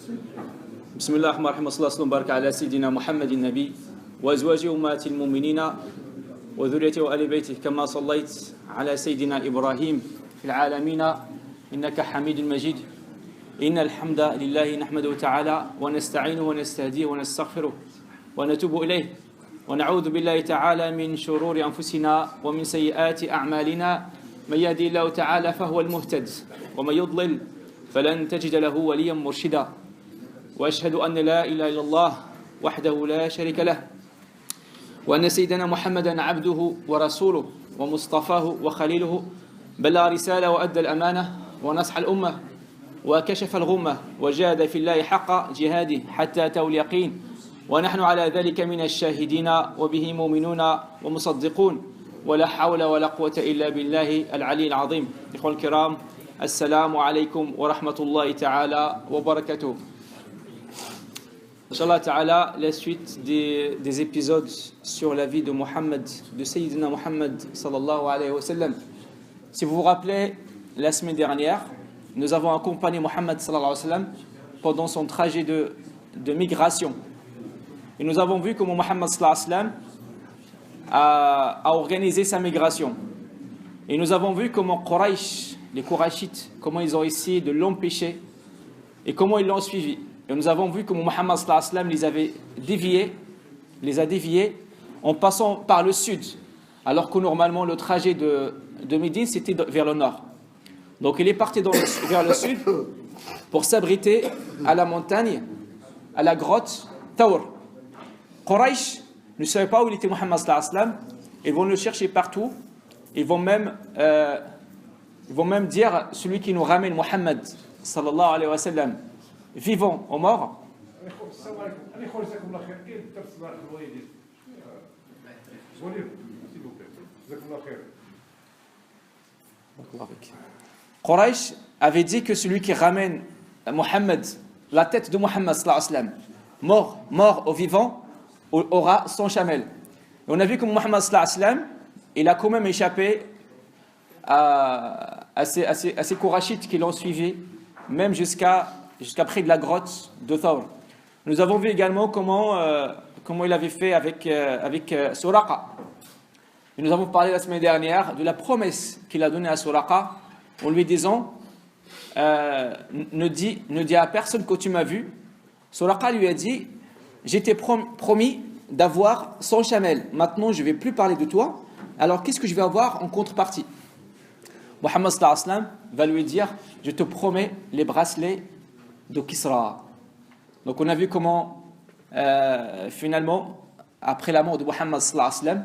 بسم الله الرحمن الرحيم والصلاة والسلام وبارك على سيدنا محمد النبي وأزواجه أمهات المؤمنين وذريته وآل بيته كما صليت على سيدنا إبراهيم في العالمين إنك حميد مجيد إن الحمد لله نحمده تعالى ونستعينه ونستهديه ونستغفره ونتوب إليه ونعوذ بالله تعالى من شرور أنفسنا ومن سيئات أعمالنا من يهدي الله تعالى فهو المهتد ومن يضلل فلن تجد له وليا مرشدا وأشهد أن لا إله إلا الله وحده لا شريك له وأن سيدنا محمدا عبده ورسوله ومصطفاه وخليله بلغ رسالة وأدى الأمانة ونصح الأمة وكشف الغمة وجاهد في الله حق جهاده حتى أتاه اليقين ونحن على ذلك من الشاهدين وبه مؤمنون ومصدقون ولا حول ولا قوة إلا بالله العلي العظيم. إخوان الكرام السلام عليكم ورحمة الله تعالى وبركاته. Inch'Allah Ta'ala, la suite des épisodes sur la vie de Mohammed, de Sayyidina Mohammed sallallahu alayhi wa sallam. Si vous vous rappelez, la semaine dernière, nous avons accompagné Mohammed sallallahu alayhi wa sallam pendant son trajet de migration. Et nous avons vu comment Mohammed sallallahu alayhi wa sallam a organisé sa migration. Et nous avons vu comment Quraysh, les Qurayshites, comment ils ont essayé de l'empêcher et comment ils l'ont suivi. Et nous avons vu comment Mohammed sallallahu alayhi wa sallam les a déviés en passant par le sud, alors que normalement le trajet de Médine c'était vers le nord. Donc il est parti vers le sud pour s'abriter à la montagne, à la grotte Thawr. Quraysh ne savait pas où il était Mohammed sallallahu alayhi wa sallam. Ils vont le chercher partout. Ils vont même dire celui qui nous ramène Mohammed sallallahu alayhi wa sallam, vivant ou mort. Quraysh avait dit que celui qui ramène Mohammed, la tête de Mohammed sallallahu alayhi wa sallam, mort ou vivant, aura 100 chamels. Et on a vu que Mohammed sallallahu alayhi wa sallam, il a quand même échappé à ces Qurayshites qui l'ont suivi, même jusqu'à près de la grotte de Thawr. Nous avons vu également comment il avait fait avec Suraqa. Et nous avons parlé la semaine dernière de la promesse qu'il a donnée à Suraqa en lui disant ne dis à personne que tu m'as vu. Suraqa lui a dit j'étais promis d'avoir 100 chamels. Maintenant je ne vais plus parler de toi. Alors qu'est-ce que je vais avoir en contrepartie? Mohammed sallallahu alayhi wa sallam va lui dire je te promets les bracelets de Kisra. Donc on a vu comment finalement après la mort de Mohammed sallallahu alayhi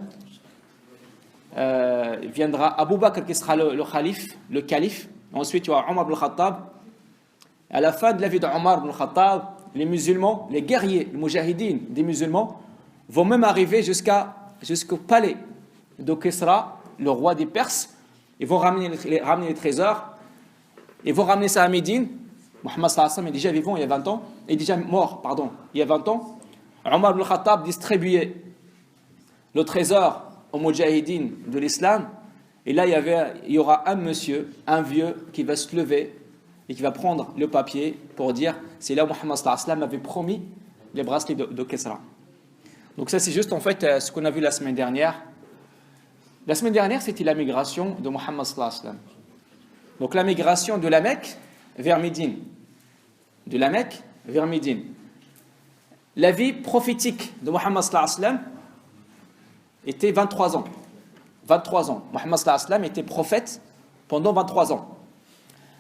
wa sallam viendra Abu Bakr qui sera le calife. Ensuite il y aura Omar ibn Khattab. À la fin de la vie d'Omar ibn Khattab, les musulmans, les guerriers, les mujahidines des musulmans vont même arriver jusqu'au palais de Kisra, le roi des Perses. Ils vont ramener les trésors. Ils vont ramener ça à Médine. Mohammed sallallahu alayhi wa sallam est déjà vivant il y a 20 ans. Il est déjà mort, il y a 20 ans. Omar ibn Khattab distribuait le trésor aux mujahidines de l'islam. Et là, il y aura un monsieur, un vieux, qui va se lever et qui va prendre le papier pour dire c'est là où Mohammed sallallahu alayhi wa sallam avait promis les bracelets de Kisra. Donc ça, c'est juste en fait ce qu'on a vu la semaine dernière. La semaine dernière, c'était la migration de Mohammed sallallahu alayhi wa sallam. Donc la migration de la Mecque vers Médine. De la Mecque vers Médine. La vie prophétique de Mohammed sallallahu alayhi wa sallam était 23 ans. 23 ans. Mohammed sallallahu alayhi wa sallam était prophète pendant 23 ans.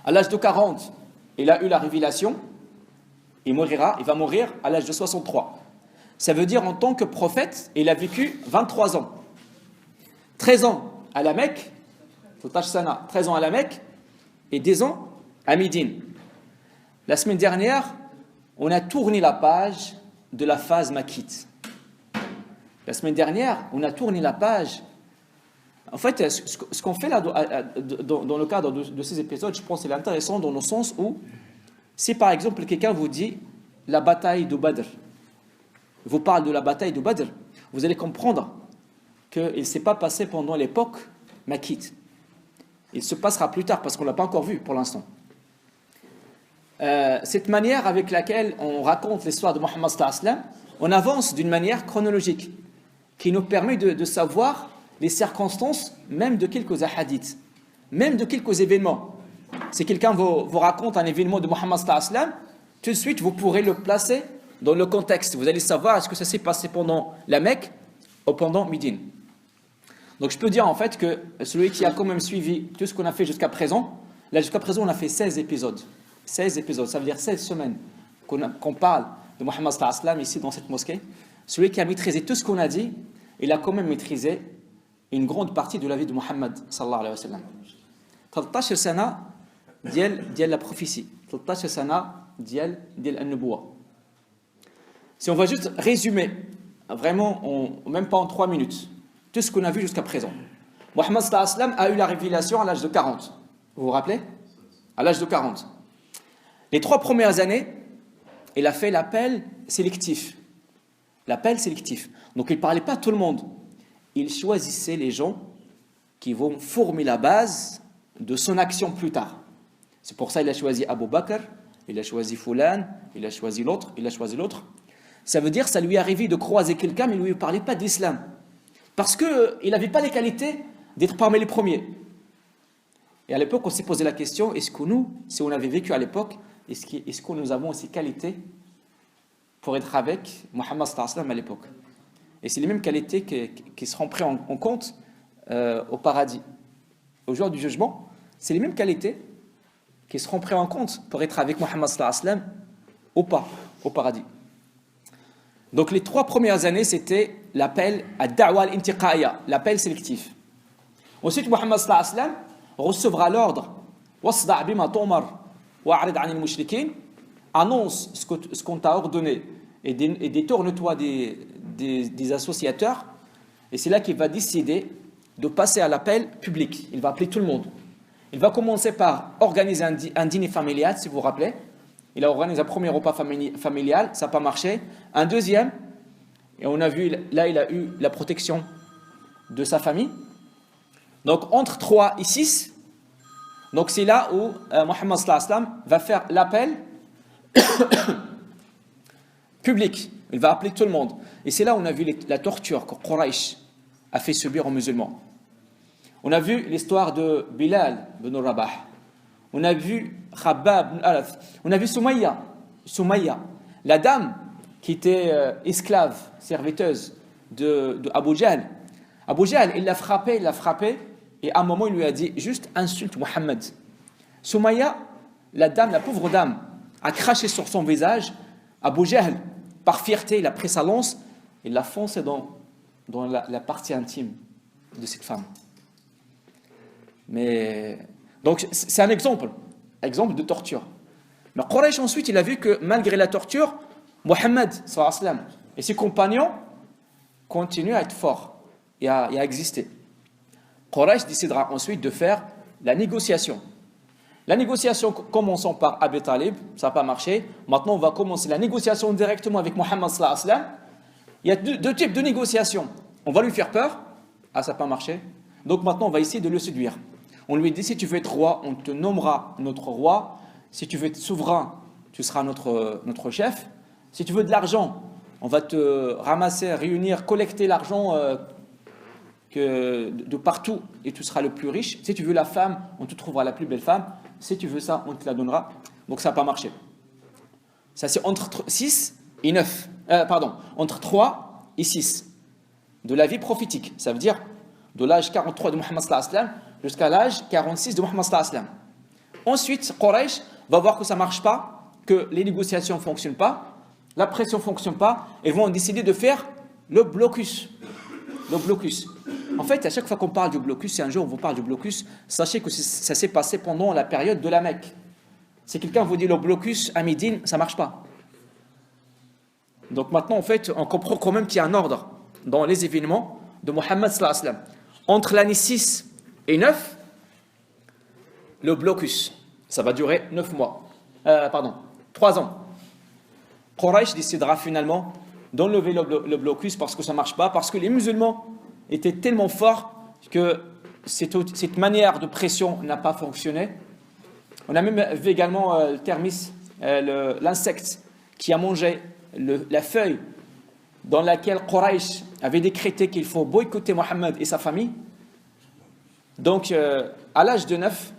À l'âge de 40, il a eu la révélation. Il va mourir à l'âge de 63. Ça veut dire en tant que prophète, il a vécu 23 ans. 13 ans à la Mecque, 13 ans à la Mecque et 10 ans à Médine. La semaine dernière, on a tourné la page de la phase makkite. La semaine dernière, on a tourné la page. En fait, ce qu'on fait là dans le cadre de ces épisodes, je pense que c'est intéressant dans le sens où, si par exemple quelqu'un vous dit la bataille de Badr, vous parle de la bataille de Badr, vous allez comprendre qu'il ne s'est pas passé pendant l'époque makkite. Il se passera plus tard parce qu'on ne l'a pas encore vu pour l'instant. cette manière avec laquelle on raconte l'histoire de Mohammed sallallahu alayhi wa sallam, on avance d'une manière chronologique qui nous permet de savoir les circonstances même de quelques hadiths, même de quelques événements. Si quelqu'un vous raconte un événement de Mohammed sallallahu alayhi wa sallam, tout de suite vous pourrez le placer dans le contexte. Vous allez savoir est-ce que ça s'est passé pendant la Mecque ou pendant Médine. Donc je peux dire en fait que celui qui a quand même suivi tout ce qu'on a fait jusqu'à présent, là jusqu'à présent on a fait 16 épisodes. 16 épisodes, ça veut dire 16 semaines qu'on parle de Mohammed sallallahu alayhi wa sallam ici dans cette mosquée. Celui qui a maîtrisé tout ce qu'on a dit, il a quand même maîtrisé une grande partie de la vie de Mohammed sallallahu alayhi wa sallam. 13 سنة ديال la prophétie, 13 سنة ديال النبوة. Si on va juste résumer, vraiment, même pas en 3 minutes, tout ce qu'on a vu jusqu'à présent. Mohammed sallallahu alayhi wa sallam a eu la révélation à l'âge de 40. Vous vous rappelez? À l'âge de 40. Les 3 premières années, il a fait l'appel sélectif. L'appel sélectif. Donc il ne parlait pas à tout le monde. Il choisissait les gens qui vont former la base de son action plus tard. C'est pour ça qu'il a choisi Abu Bakr, il a choisi Fulan, il a choisi l'autre, il a choisi l'autre. Ça veut dire que ça lui est arrivé de croiser quelqu'un, mais il ne lui parlait pas d'islam. Parce qu'il n'avait pas les qualités d'être parmi les premiers. Et à l'époque, on s'est posé la question, est-ce que nous, si on avait vécu à l'époque, est-ce que nous avons ces qualités pour être avec Mohammed sallallahu alayhi wa sallam à l'époque? Et c'est les mêmes qualités qui seront prises en compte au paradis. Au jour du jugement, c'est les mêmes qualités qui seront prises en compte pour être avec Mohammed sallallahu alayhi wa sallam ou pas, au paradis. Donc les 3 premières années, c'était l'appel à Da'wa al-Intiqa'iyya, l'appel sélectif. Ensuite, Mohammed sallallahu alayhi wa sallam recevra l'ordre Wasda' bima tu'mar wa'rid 'anil mushrikin, annonce ce qu'on t'a ordonné et détourne-toi des associateurs. Et c'est là qu'il va décider de passer à l'appel public. Il va appeler tout le monde. Il va commencer par organiser un dîner familial, si vous vous rappelez. Il a organisé un premier repas familial, ça n'a pas marché. Un deuxième, et on a vu, là il a eu la protection de sa famille. Donc entre 3 et 6, donc c'est là où Mohammed sallallahu alayhi wa sallam va faire l'appel public. Il va appeler tout le monde. Et c'est là où on a vu la torture que Quraysh a fait subir aux musulmans. On a vu l'histoire de Bilal ibn Rabah. On a vu Khabbab ibn Arath. On a vu Soumaïa, la dame qui était esclave, serviteuse de Abu Jahl. Abu Jahl, il l'a frappé, et à un moment il lui a dit juste insulte Mohammed. Soumaïa, la pauvre dame, a craché sur son visage. Abu Jahl, par fierté, il a pris sa lance et l'a foncé dans la partie intime de cette femme. Mais donc c'est un exemple de torture. Mais Quraysh ensuite, il a vu que malgré la torture, Mohammed sallallahu alayhi wa sallam et ses compagnons continuent à être forts et à exister. Quraysh décidera ensuite de faire la négociation. La négociation, commençons par Abi Talib, ça n'a pas marché. Maintenant, on va commencer la négociation directement avec Mohammed sallallahu alayhi wa sallam. Il y a deux types de négociations. On va lui faire peur. Ah, ça n'a pas marché. Donc maintenant, on va essayer de le séduire. On lui dit, si tu veux être roi, on te nommera notre roi. Si tu veux être souverain, tu seras notre chef. Si tu veux de l'argent, on va te ramasser, réunir, collecter l'argent de partout et tu seras le plus riche. Si tu veux la femme, on te trouvera la plus belle femme. Si tu veux ça, on te la donnera. Donc ça n'a pas marché. Ça c'est entre 6 et 9. Entre 3 et 6. De la vie prophétique. Ça veut dire de l'âge 43 de Mohammed sallallahu alayhi wa sallam jusqu'à l'âge 46 de Mohammed sallallahu alayhi wa sallam. Ensuite, Quraysh va voir que ça ne marche pas, que les négociations ne fonctionnent pas, la pression ne fonctionne pas, et vont décider de faire le blocus. Le blocus. En fait, à chaque fois qu'on parle du blocus, si un jour on vous parle du blocus, sachez que ça s'est passé pendant la période de la Mecque. Si quelqu'un vous dit le blocus à Médine, ça ne marche pas. Donc maintenant, en fait, on comprend quand même qu'il y a un ordre dans les événements de Mohammed sallallahu alayhi wa sallam. Entre l'année 6 et 9, le blocus, ça va durer 3 ans. Quraysh décidera finalement d'enlever le blocus parce que ça ne marche pas, parce que les musulmans étaient tellement forts que cette manière de pression n'a pas fonctionné. On a même vu également le terme l'insecte qui a mangé la feuille dans laquelle Quraysh avait décrété qu'il faut boycotter Mohammed et sa famille. Donc, à l'âge de 9,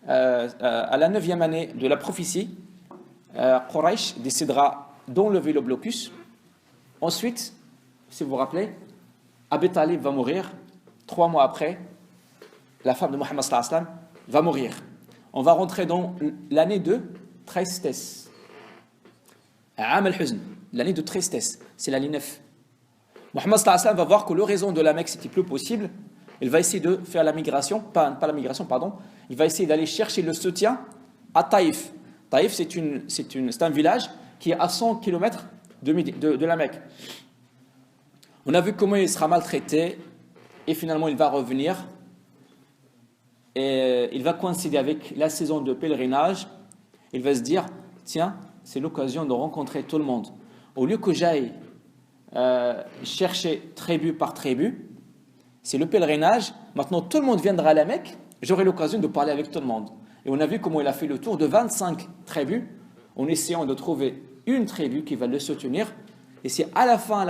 à la 9e année de la prophétie, Quraysh décidera d'enlever le blocus. Ensuite, si vous vous rappelez, Abi Talib va mourir. 3 mois après, la femme de Mohammed sallallahu alayhi wa sallam va mourir. On va rentrer dans l'année de tristesse. Am al-Huzn, l'année de tristesse, c'est l'année 9. Mohammed sallallahu alayhi wa sallam va voir que l'horizon de la Mecque, c'était plus possible. Il va essayer de faire la migration, pas la migration, pardon. Il va essayer d'aller chercher le soutien à Taïf. Taïf, c'est un village qui est à 100 km de la Mecque. On a vu comment il sera maltraité et finalement il va revenir et il va coïncider avec la saison de pèlerinage. Il va se dire, tiens, c'est l'occasion de rencontrer tout le monde. Au lieu que j'aille chercher tribu par tribu, c'est le pèlerinage. Maintenant, tout le monde viendra à la Mecque. J'aurai l'occasion de parler avec tout le monde. Et on a vu comment il a fait le tour de 25 tribus en essayant de trouver une tribu qui va le soutenir. Et c'est à la fin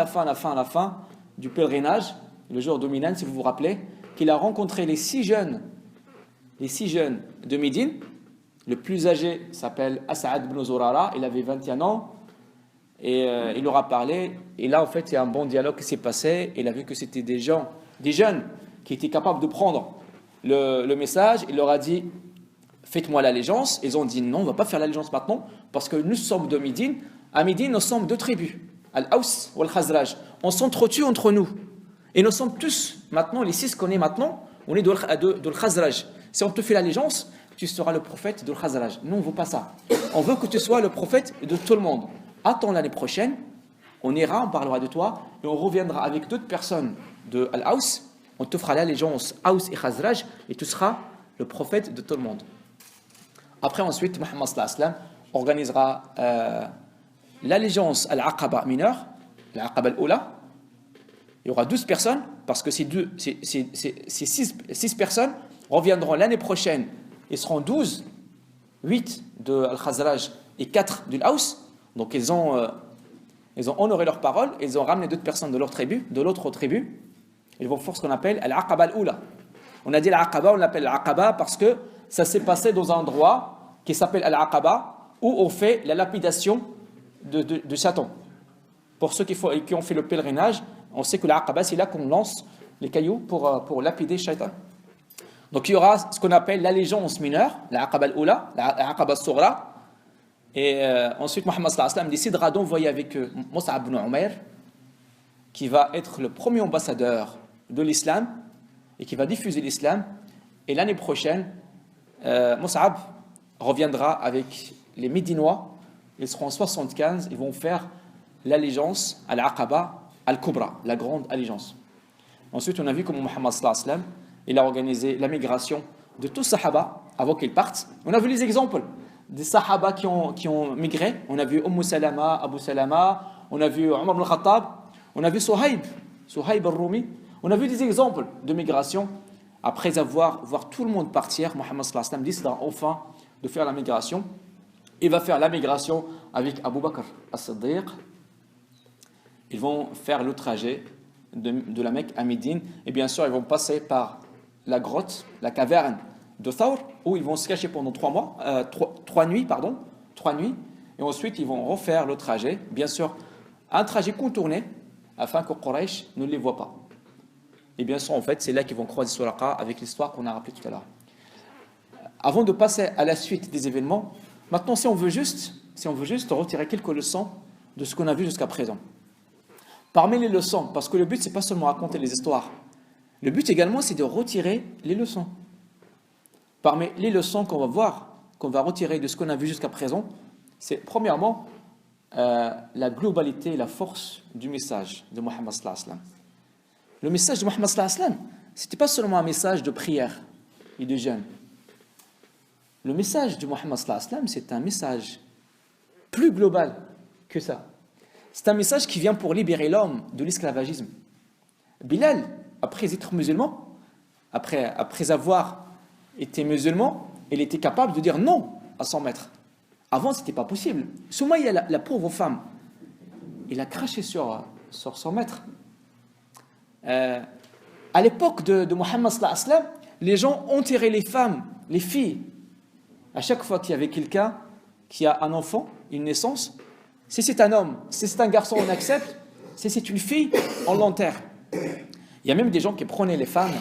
du pèlerinage, le jour dominant, si vous vous rappelez, qu'il a rencontré les 6 jeunes de Médine. Le plus âgé s'appelle As'ad ibn Zurara, il avait 21 ans. Et il leur a parlé. Et là, en fait, il y a un bon dialogue qui s'est passé. Il a vu que c'était des jeunes qui étaient capables de prendre le message. Il leur a dit, faites-moi l'allégeance. Ils ont dit, non, on ne va pas faire l'allégeance maintenant, parce que nous sommes de Médine. À Médine, nous sommes 2 tribus, Al-Aws ou Al-Khazraj. On s'entretue entre nous. Et nous sommes tous, maintenant, les 6 qu'on est maintenant, on est de Al-Khazraj. Si on te fait l'allégeance, tu seras le prophète de Al-Khazraj. Nous, on ne veut pas ça. On veut que tu sois le prophète de tout le monde. Attends l'année prochaine, on ira, on parlera de toi, et on reviendra avec d'autres personnes de Al-Aws. On te fera l'allégeance Aws et Khazraj, et tu seras le prophète de tout le monde. Après, ensuite, Mohammed sallallahu alayhi wa sallam organisera l'allégeance à l'Aqaba mineure, l'Aqaba al-Oula. Il y aura 12 personnes, parce que ces 6 personnes reviendront l'année prochaine. Ils seront 12, 8 de Al-Khazraj et 4 de l'Aws. Donc ils ont honoré leur parole, ils ont ramené d'autres personnes de leur tribu, de l'autre tribu. Ils vont faire ce qu'on appelle Al-Aqaba al-Oula. On a dit l'Aqaba, on l'appelle l'Aqaba parce que ça s'est passé dans un endroit qui s'appelle Al-Aqaba, où on fait la lapidation de Satan. Pour ceux qui ont fait le pèlerinage, on sait que l'Aqaba, c'est là qu'on lance les cailloux pour lapider Shaitan. Donc il y aura ce qu'on appelle l'allégeance mineure, l'Aqaba al-Oula, l'Aqaba al-Sughra. Et ensuite, Mohammed sallallahu alayhi wa sallam décidera d'envoyer avec eux Mus'ab ibn Umair, qui va être le premier ambassadeur de l'islam et qui va diffuser l'islam. Et l'année prochaine, Mus'ab reviendra avec les Médinois. Ils seront 75, ils vont faire l'allégeance à l'Aqaba al-Kubra, la grande allégeance. Ensuite, on a vu comment Mohammed sallallahu alayhi wa sallam, il a organisé la migration de tous les Sahaba avant qu'ils partent. On a vu les exemples des Sahaba qui ont migré. On a vu Salama, Abu Salama, on a vu Omar ibn Khattab, on a vu Suhaib al-Rumi. On a vu des exemples de migration. Après voir tout le monde partir, Mohammed sallallahu alayhi wa sallam décidera enfin de faire la migration. Il va faire la migration avec Abu Bakr as-Siddiq. Ils vont faire le trajet de la Mecque à Médine. Et bien sûr, ils vont passer par la grotte, la caverne de Thawr, où ils vont se cacher pendant 3 nuits. Et ensuite, ils vont refaire le trajet. Bien sûr, un trajet contourné, afin que Quraysh ne les voit pas. Et bien sûr, en fait, c'est là qu'ils vont croiser Suraqa avec l'histoire qu'on a rappelée tout à l'heure. Avant de passer à la suite des événements, maintenant, si on veut juste retirer quelques leçons de ce qu'on a vu jusqu'à présent. Parmi les leçons, parce que le but, c'est pas seulement raconter les histoires. Le but également, c'est de retirer les leçons. Parmi les leçons qu'on va voir, qu'on va retirer de ce qu'on a vu jusqu'à présent, c'est premièrement la globalité, la force du message de Mohammed sallallahu alayhi wa sallam. Le message de Mohammed sallallahu alayhi wa sallam, c'était pas seulement un message de prière et de jeûne. Le message de Mohammed sallallahu alayhi wa sallam, c'est un message plus global que ça. C'est un message qui vient pour libérer l'homme de l'esclavagisme. Bilal, après être musulman, après avoir été musulman, il était capable de dire non à son maître. Avant, ce n'était pas possible. Soumaïa, la pauvre femme, il a craché sur son maître. À l'époque de Mohammed sallallahu alayhi wa sallam, les gens enterraient les femmes, les filles. À chaque fois qu'il y avait quelqu'un qui a un enfant, une naissance, si c'est un homme, si c'est un garçon, on accepte. Si c'est une fille, on l'enterre. Il y a même des gens qui prenaient les femmes,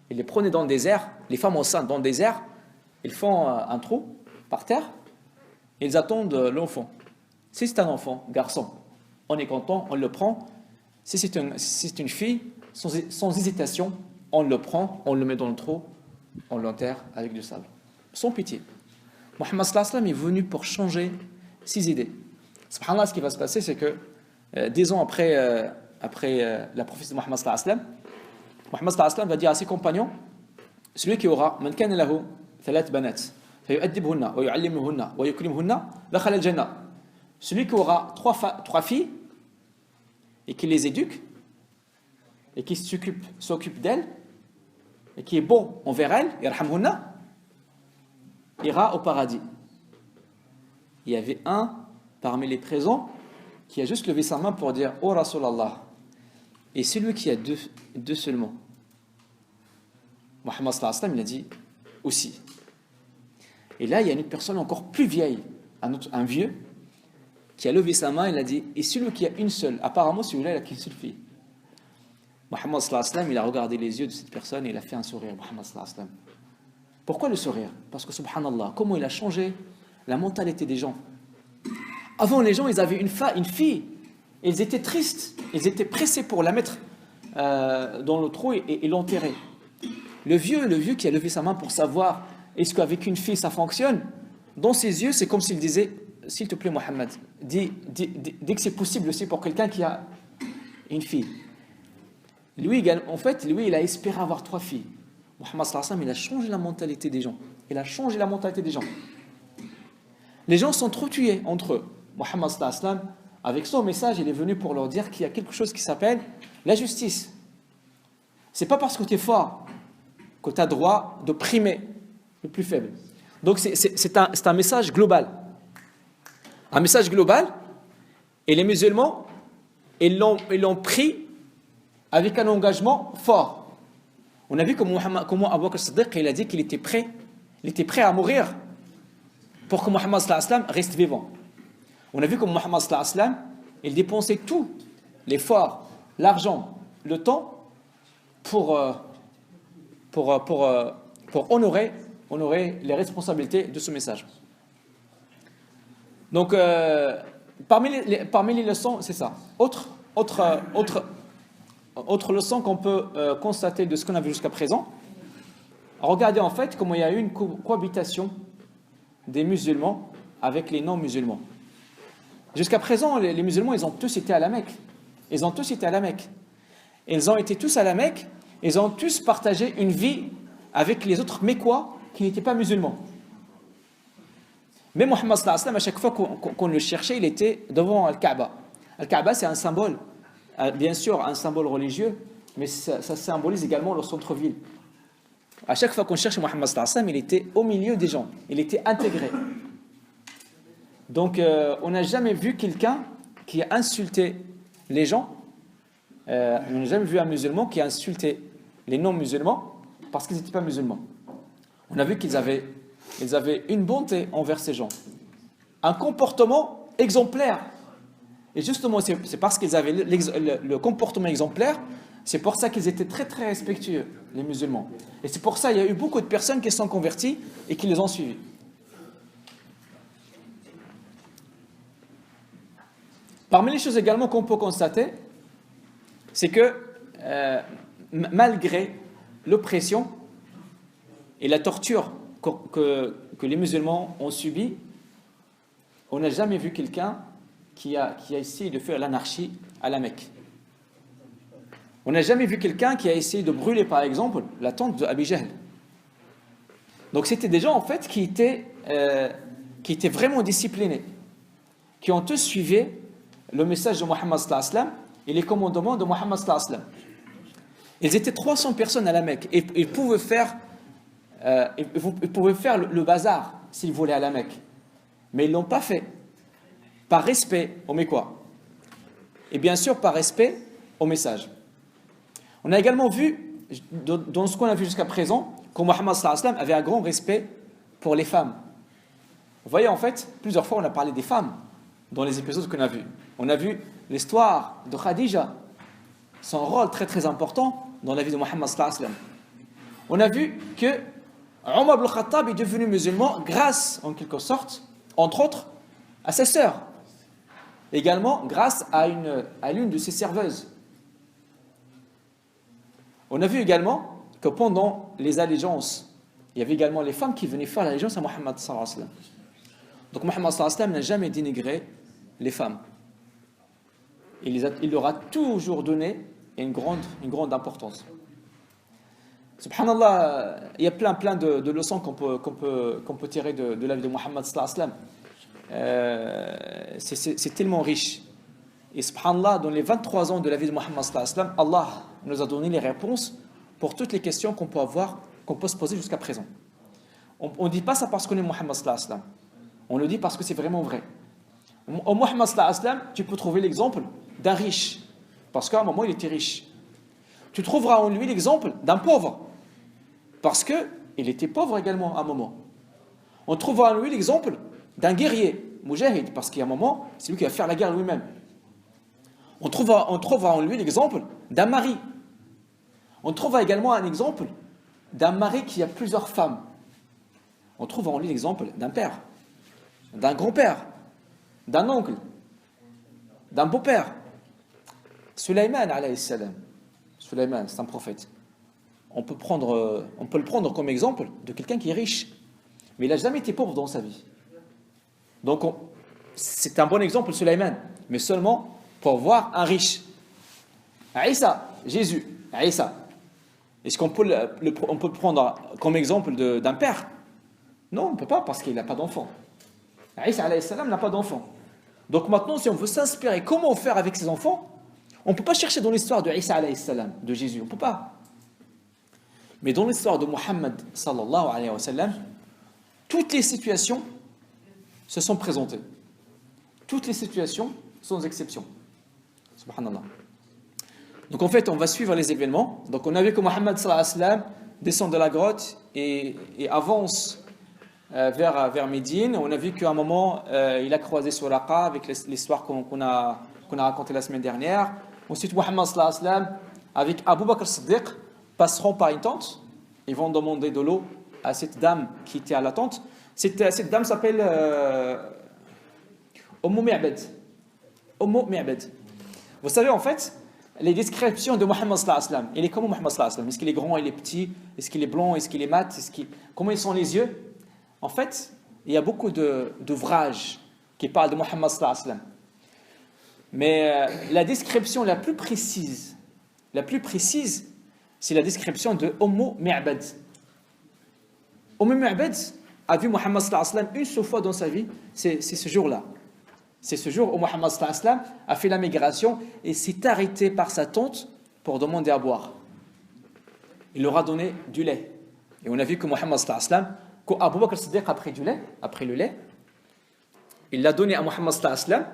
ils les prenaient dans le désert, les femmes enceintes dans le désert, ils font un trou par terre, et ils attendent l'enfant. Si c'est un enfant, garçon, on est content, on le prend. Si c'est une fille, sans hésitation, on le prend, on le met dans le trou, on l'enterre avec du sable. Sans pitié. Mohammed sallallahu alayhi wa sallam est venu pour changer ses idées. Subhanallah, ce qui va se passer, c'est que 10 ans après la prophétie de Mohammed sallallahu alayhi wa sallam, Mohammed sallallahu alayhi wa sallam va dire à ses compagnons, celui qui aura man kana lahu thalat banat fayu'addibhunna wa yu'allimuhunna wa yukrimhunna dakhala al-jannah. Celui qui aura trois filles et qui les éduque et qui s'occupe d'elles et qui est bon envers elles, yarhamhunna, ira au paradis. Il y avait un parmi les présents qui a juste levé sa main pour dire « Oh Rasulallah ». Et celui qui a deux seulement, Mohammed sallallahu alayhi wa sallam, il a dit « aussi ». Et là, il y a une personne encore plus vieille, un vieux, qui a levé sa main, il a dit « Et celui qui a une seule ». Apparemment, celui-là, il a qu'une seule fille. Mohammed sallallahu alayhi wa sallam, il a regardé les yeux de cette personne et il a fait un sourire, Mohammed sallallahu alayhi wa sallam. Pourquoi le sourire? Parce que subhanallah, comment il a changé la mentalité des gens. Avant, les gens, ils avaient une fille, ils étaient tristes, ils étaient pressés pour la mettre dans le trou et l'enterrer. Le vieux qui a levé sa main pour savoir est-ce qu'avec une fille ça fonctionne, dans ses yeux, c'est comme s'il disait « S'il te plaît, Mohammed, dis que c'est possible aussi pour quelqu'un qui a une fille. » Lui, il a espéré avoir 3 filles. Mohammed sallallahu alayhi wa sallam, il a changé la mentalité des gens. Il a changé la mentalité des gens. Les gens sont trop tués entre eux. Mohammed sallallahu alayhi wa sallam, avec son message, il est venu pour leur dire qu'il y a quelque chose qui s'appelle la justice. C'est pas parce que tu es fort que tu as droit de primer le plus faible. Donc c'est un message global. Un message global, et les musulmans, ils l'ont pris avec un engagement fort. On a vu comment Abu Bakr as-Siddiq, il a dit qu'il était prêt à mourir pour que Mohammed sallallahu alayhi wa sallam reste vivant. On a vu comment Mohammed sallallahu alayhi wa sallam, il dépensait tout, l'effort, l'argent, le temps pour honorer les responsabilités de ce message. Donc, parmi les leçons, c'est ça. Autre leçon qu'on peut constater de ce qu'on a vu jusqu'à présent, regardez en fait comment il y a eu une cohabitation des musulmans avec les non-musulmans. Jusqu'à présent, les musulmans, ils ont tous été à la Mecque. Ils ont été tous à la Mecque, ils ont tous partagé une vie avec les autres Mécois qui n'étaient pas musulmans. Mais Mohammed sallallahu alayhi wa sallam, à chaque fois qu'on le cherchait, il était devant Al-Kaaba. Al-Kaaba, c'est un symbole, bien sûr, un symbole religieux, mais ça symbolise également le centre-ville. À chaque fois qu'on cherche Mohammed sallallahu alayhi wa sallam, il était au milieu des gens, il était intégré. Donc, on n'a jamais vu quelqu'un qui a insulté les gens, on n'a jamais vu un musulman qui a insulté les non-musulmans parce qu'ils n'étaient pas musulmans. On a vu qu'ils avaient une bonté envers ces gens, un comportement exemplaire. Et justement, c'est parce qu'ils avaient le comportement exemplaire, c'est pour ça qu'ils étaient très très respectueux, les musulmans. Et c'est pour ça qu'il y a eu beaucoup de personnes qui se sont converties et qui les ont suivis. Parmi les choses également qu'on peut constater, c'est que malgré l'oppression et la torture que les musulmans ont subie, on n'a jamais vu quelqu'un qui a essayé de faire l'anarchie à la Mecque. On n'a jamais vu quelqu'un qui a essayé de brûler, par exemple, la tente de Abi Jahl. Donc c'était des gens, en fait, qui étaient vraiment disciplinés, qui ont tous suivi le message de Mohammed sallallahu alayhi wa sallam et les commandements de Mohammed sallallahu alayhi wa sallam. Ils étaient 300 personnes à la Mecque et ils pouvaient faire le bazar s'ils voulaient à la Mecque. Mais ils ne l'ont pas fait. Par respect, on met quoi? Et bien sûr, par respect au message. On a également vu, dans ce qu'on a vu jusqu'à présent, que Muhammad sallallahu alayhi wa sallam avait un grand respect pour les femmes. Vous voyez, en fait, plusieurs fois, on a parlé des femmes dans les épisodes qu'on a vus. On a vu l'histoire de Khadija, son rôle très très important dans la vie de Muhammad sallallahu alayhi wa sallam. On a vu que Omar ibn Khattab est devenu musulman grâce, en quelque sorte, entre autres, à sa sœur. Également grâce à l'une de ses serveuses. On a vu également que pendant les allégeances, il y avait également les femmes qui venaient faire l'allégeance à Muhammad sallallahu alayhi wa sallam. Donc Muhammad sallallahu alayhi wa sallam n'a jamais dénigré les femmes. Il leur a toujours donné une grande importance. Subhanallah, il y a plein de leçons qu'on peut tirer de la vie de Muhammad sallallahu alayhi wa sallam. C'est tellement riche. Et subhanallah, dans les 23 ans de la vie de Muhammad sallallahu alayhi wa sallam, Allah nous a donné les réponses pour toutes les questions qu'on peut se poser jusqu'à présent. On ne dit pas ça parce qu'on est Muhammad sallallahu alayhi wa sallam. On le dit parce que c'est vraiment vrai. Au Muhammad sallallahu alayhi wa sallam, tu peux trouver l'exemple d'un riche, parce qu'à un moment il était riche. Tu trouveras en lui l'exemple d'un pauvre, parce qu'il était pauvre également à un moment. On trouvera en lui l'exemple d'un guerrier, Mujahid, parce qu'à un moment, c'est lui qui va faire la guerre lui-même. On trouvera en lui l'exemple d'un mari. On trouvera également un exemple d'un mari qui a plusieurs femmes. On trouve en lui l'exemple d'un père, d'un grand-père, d'un oncle, d'un beau-père. Sulayman, alayhi salam. Sulayman, c'est un prophète. On peut le prendre comme exemple de quelqu'un qui est riche, mais il n'a jamais été pauvre dans sa vie. Donc, c'est un bon exemple, Sulayman, mais seulement pour voir un riche. Isa, Jésus, Isa. Est-ce qu'on peut le prendre comme exemple d'un père? Non, on ne peut pas, parce qu'il n'a pas d'enfant. Isa alayhi salam n'a pas d'enfant. Donc maintenant, si on veut s'inspirer comment faire avec ses enfants, on ne peut pas chercher dans l'histoire de Isa alayhi salam, de Jésus, on ne peut pas. Mais dans l'histoire de Muhammad sallallahu alayhi wa sallam, toutes les situations se sont présentées. Toutes les situations, sans exception. Subhanallah. Donc en fait, on va suivre les événements. Donc on a vu que Muhammad sallallahu alayhi wa sallam descend de la grotte et avance vers Médine. On a vu qu'à un moment, il a croisé Suraqa avec l'histoire qu'on a racontée la semaine dernière. Ensuite, Muhammad sallallahu alayhi wa sallam avec Abu Bakr as-Siddiq passeront par une tente. Ils vont demander de l'eau à cette dame qui était à la tente. Cette dame s'appelle Ummu Mi'bad. Ummu Mi'bad. Vous savez, en fait, les descriptions de Muhammad sallallahu alayhi wa sallam, il est comment Muhammad sallallahu alayhi wa sallam? Est-ce qu'il est grand, il est petit? Est-ce qu'il est blanc? Est-ce qu'il est mat? Comment ils sont les yeux? En fait, il y a beaucoup d'ouvrages qui parlent de Muhammad sallallahu alayhi wa sallam. Mais la description la plus précise, c'est la description de Ummu Mi'bad. Ummu Mi'bad a vu Muhammad sallallahu alayhi wa sallam une seule fois dans sa vie, c'est ce jour-là. C'est ce jour où Muhammad sallallahu alayhi wa sallam a fait la migration et s'est arrêté par sa tante pour demander à boire. Il leur a donné du lait. Et on a vu que Muhammad sallallahu alayhi wa sallam, quand Abu Bakr Siddiq a pris après le lait, il l'a donné à Muhammad sallallahu alayhi wa sallam.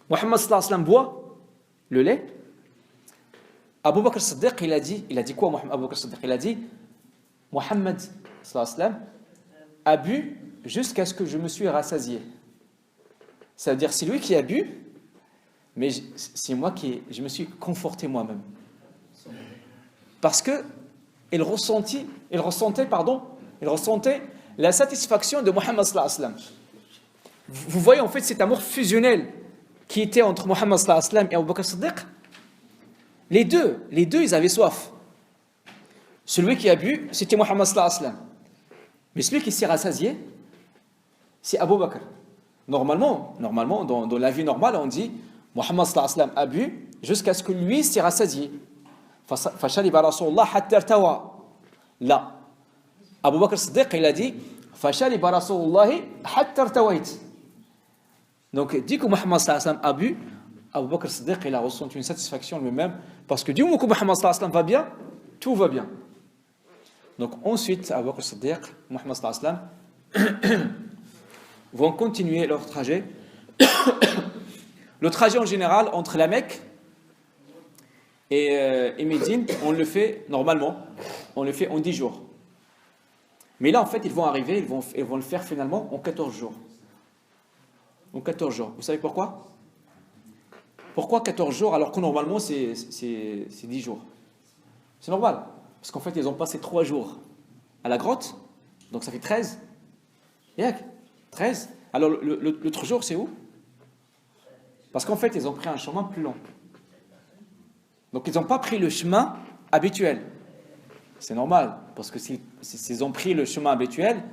Muhammad sallallahu alayhi wa sallam boit le lait. Abu Bakr Siddiq, il a dit quoi Abu Bakr Siddiq? Il a dit, Muhammad sallallahu alayhi wa sallam a bu jusqu'à ce que je me suis rassasié. Ça veut dire c'est lui qui a bu, mais c'est moi je me suis conforté moi-même. Parce que il ressentait la satisfaction de Muhammad sallallahu alayhi wa sallam. Vous voyez en fait cet amour fusionnel qui était entre Muhammad sallallahu alayhi wa sallam et Abu Bakr Siddiq. Les deux, ils avaient soif. Celui qui a bu, c'était Muhammad sallallahu alayhi wa sallam. Mais celui qui s'est rassasié, c'est Abu Bakr. Normalement, dans la vie normale, on dit Muhammad sallallahu alayhi wa sallam a bu jusqu'à ce que lui s'est rassasié. Fashaliba Rasulullah hatta irtawa. Là, Abu Bakr Siddiq, il a dit Fashaliba Rasulullah hatta irtawait. Donc, dès que Muhammad sallallahu alayhi wa sallam a bu, Abu Bakr Siddiq, il a ressenti une satisfaction lui-même, parce que du moment que Muhammad sallallahu alayhi wa sallam va bien, tout va bien. Donc ensuite, Abu Bakr Siddiq, Muhammad sallallahu alayhi wa sallam, vont continuer leur trajet. Le trajet en général entre la Mecque et Médine, on le fait normalement, on le fait en 10 jours. Mais là, en fait, ils vont arriver, ils vont le faire finalement en 14 jours. En 14 jours. Vous savez pourquoi? Pourquoi 14 jours alors que normalement c'est 10 jours? C'est normal. Parce qu'en fait, ils ont passé 3 jours à la grotte, donc ça fait 13. Yak, 13. Alors l'autre jour, c'est où? Parce qu'en fait, ils ont pris un chemin plus long. Donc, ils n'ont pas pris le chemin habituel. C'est normal, parce que s'ils ont pris le chemin habituel,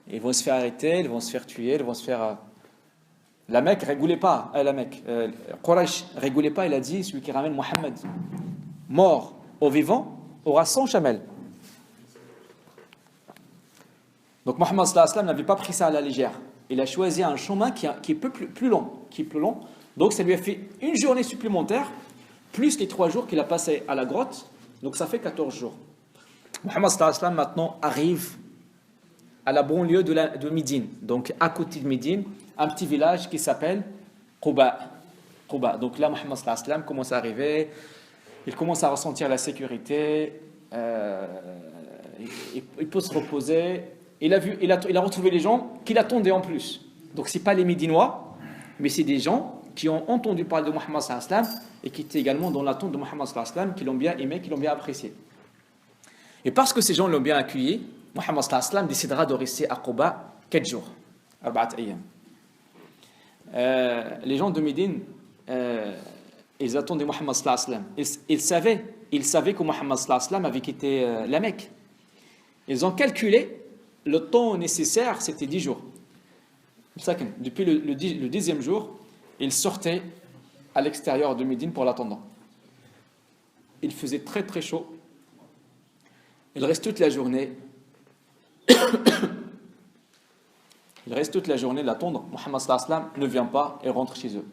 ils vont se faire arrêter, ils vont se faire tuer, ils vont se faire... La Mecque ne rigolait pas, la Mecque. Quraysh ne rigolait pas, il a dit, celui qui ramène Mohammed mort au vivant aura 100 chamels. Donc Mohammed sallallahu alayhi wa sallam n'avait pas pris ça à la légère. Il a choisi un chemin qui est plus long, Donc ça lui a fait une journée supplémentaire, plus les 3 jours qu'il a passé à la grotte. Donc ça fait 14 jours. Mohammed sallallahu alayhi wa sallam maintenant arrive à la banlieue de Médine. Donc à côté de Médine, un petit village qui s'appelle Quba. Donc là, Mohammed sallallahu alayhi wa sallam commence à arriver. Il commence à ressentir la sécurité. Il peut se reposer. Il a retrouvé les gens qui l'attendaient en plus. Donc ce n'est pas les Médinois, mais c'est des gens qui ont entendu parler de Mohammed sallallahu alayhi wa sallam et qui étaient également dans l'attente de Mohammed sallallahu alayhi wa sallam, qui l'ont bien aimé, qui l'ont bien apprécié. Et parce que ces gens l'ont bien accueilli, Mohammed sallallahu alayhi wa sallam décidera de rester à Quba 4 jours. Les gens de Médine, ils attendaient Mohammed sallallahu alayhi wa sallam. Ils savaient que Mohammed sallallahu alayhi wa sallam avait quitté la Mecque. Ils ont calculé le temps nécessaire, c'était 10 jours. Depuis le 10e jour, ils sortaient à l'extérieur de Médine pour l'attendre. Il faisait très très chaud. Il reste toute la journée. Il reste toute la journée l'attendre. Mohammed sallallahu alayhi wa sallam ne vient pas et rentre chez eux.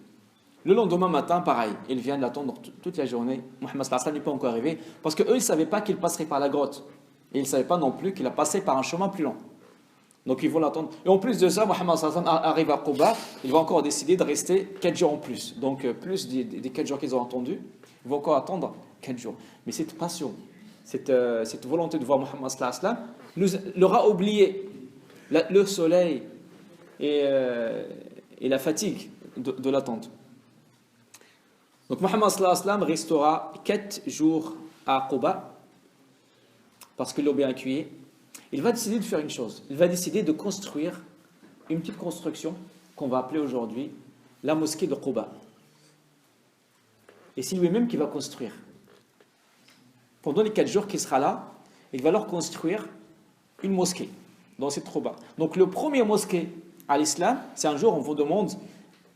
Le lendemain matin, pareil, ils viennent l'attendre toute la journée. Mohammed sallallahu alayhi wa sallam n'est pas encore arrivé parce qu'eux, ils ne savaient pas qu'il passerait par la grotte. Et ils ne savaient pas non plus qu'il a passé par un chemin plus long. Donc ils vont l'attendre. Et en plus de ça, Mohammed sallallahu alayhi wa sallam arrive à Quba, il va encore décider de rester 4 jours en plus. Donc plus des 4 jours qu'ils ont attendus, ils vont encore attendre 4 jours. Mais cette passion, cette volonté de voir Mohammed sallallahu alayhi wa sallam, leur a oublié le soleil et la fatigue de l'attente. Donc Mohammed sallallahu alayhi wa sallam restera 4 jours à Quba parce qu'ils l'ont bien accueilli. Il va décider de faire une chose. Il va décider de construire une petite construction qu'on va appeler aujourd'hui la mosquée de Quba. Et c'est lui-même qui va construire. Pendant les 4 jours qu'il sera là, il va leur construire une mosquée dans cette Quba. Donc le premier mosquée à l'islam, c'est un jour on vous demande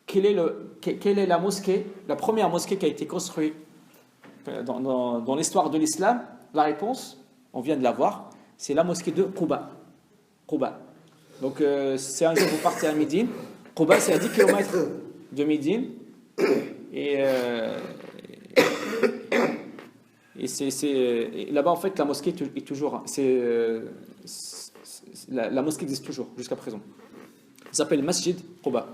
quelle est la mosquée, la première mosquée qui a été construite dans l'histoire de l'islam. La réponse, on vient de la voir, c'est la mosquée de Quba. Donc c'est un jour vous partez à Médine. Quba c'est à 10 km de Médine. Et là-bas en fait la mosquée est toujours... la mosquée existe toujours jusqu'à présent. Ça s'appelle Masjid Quba.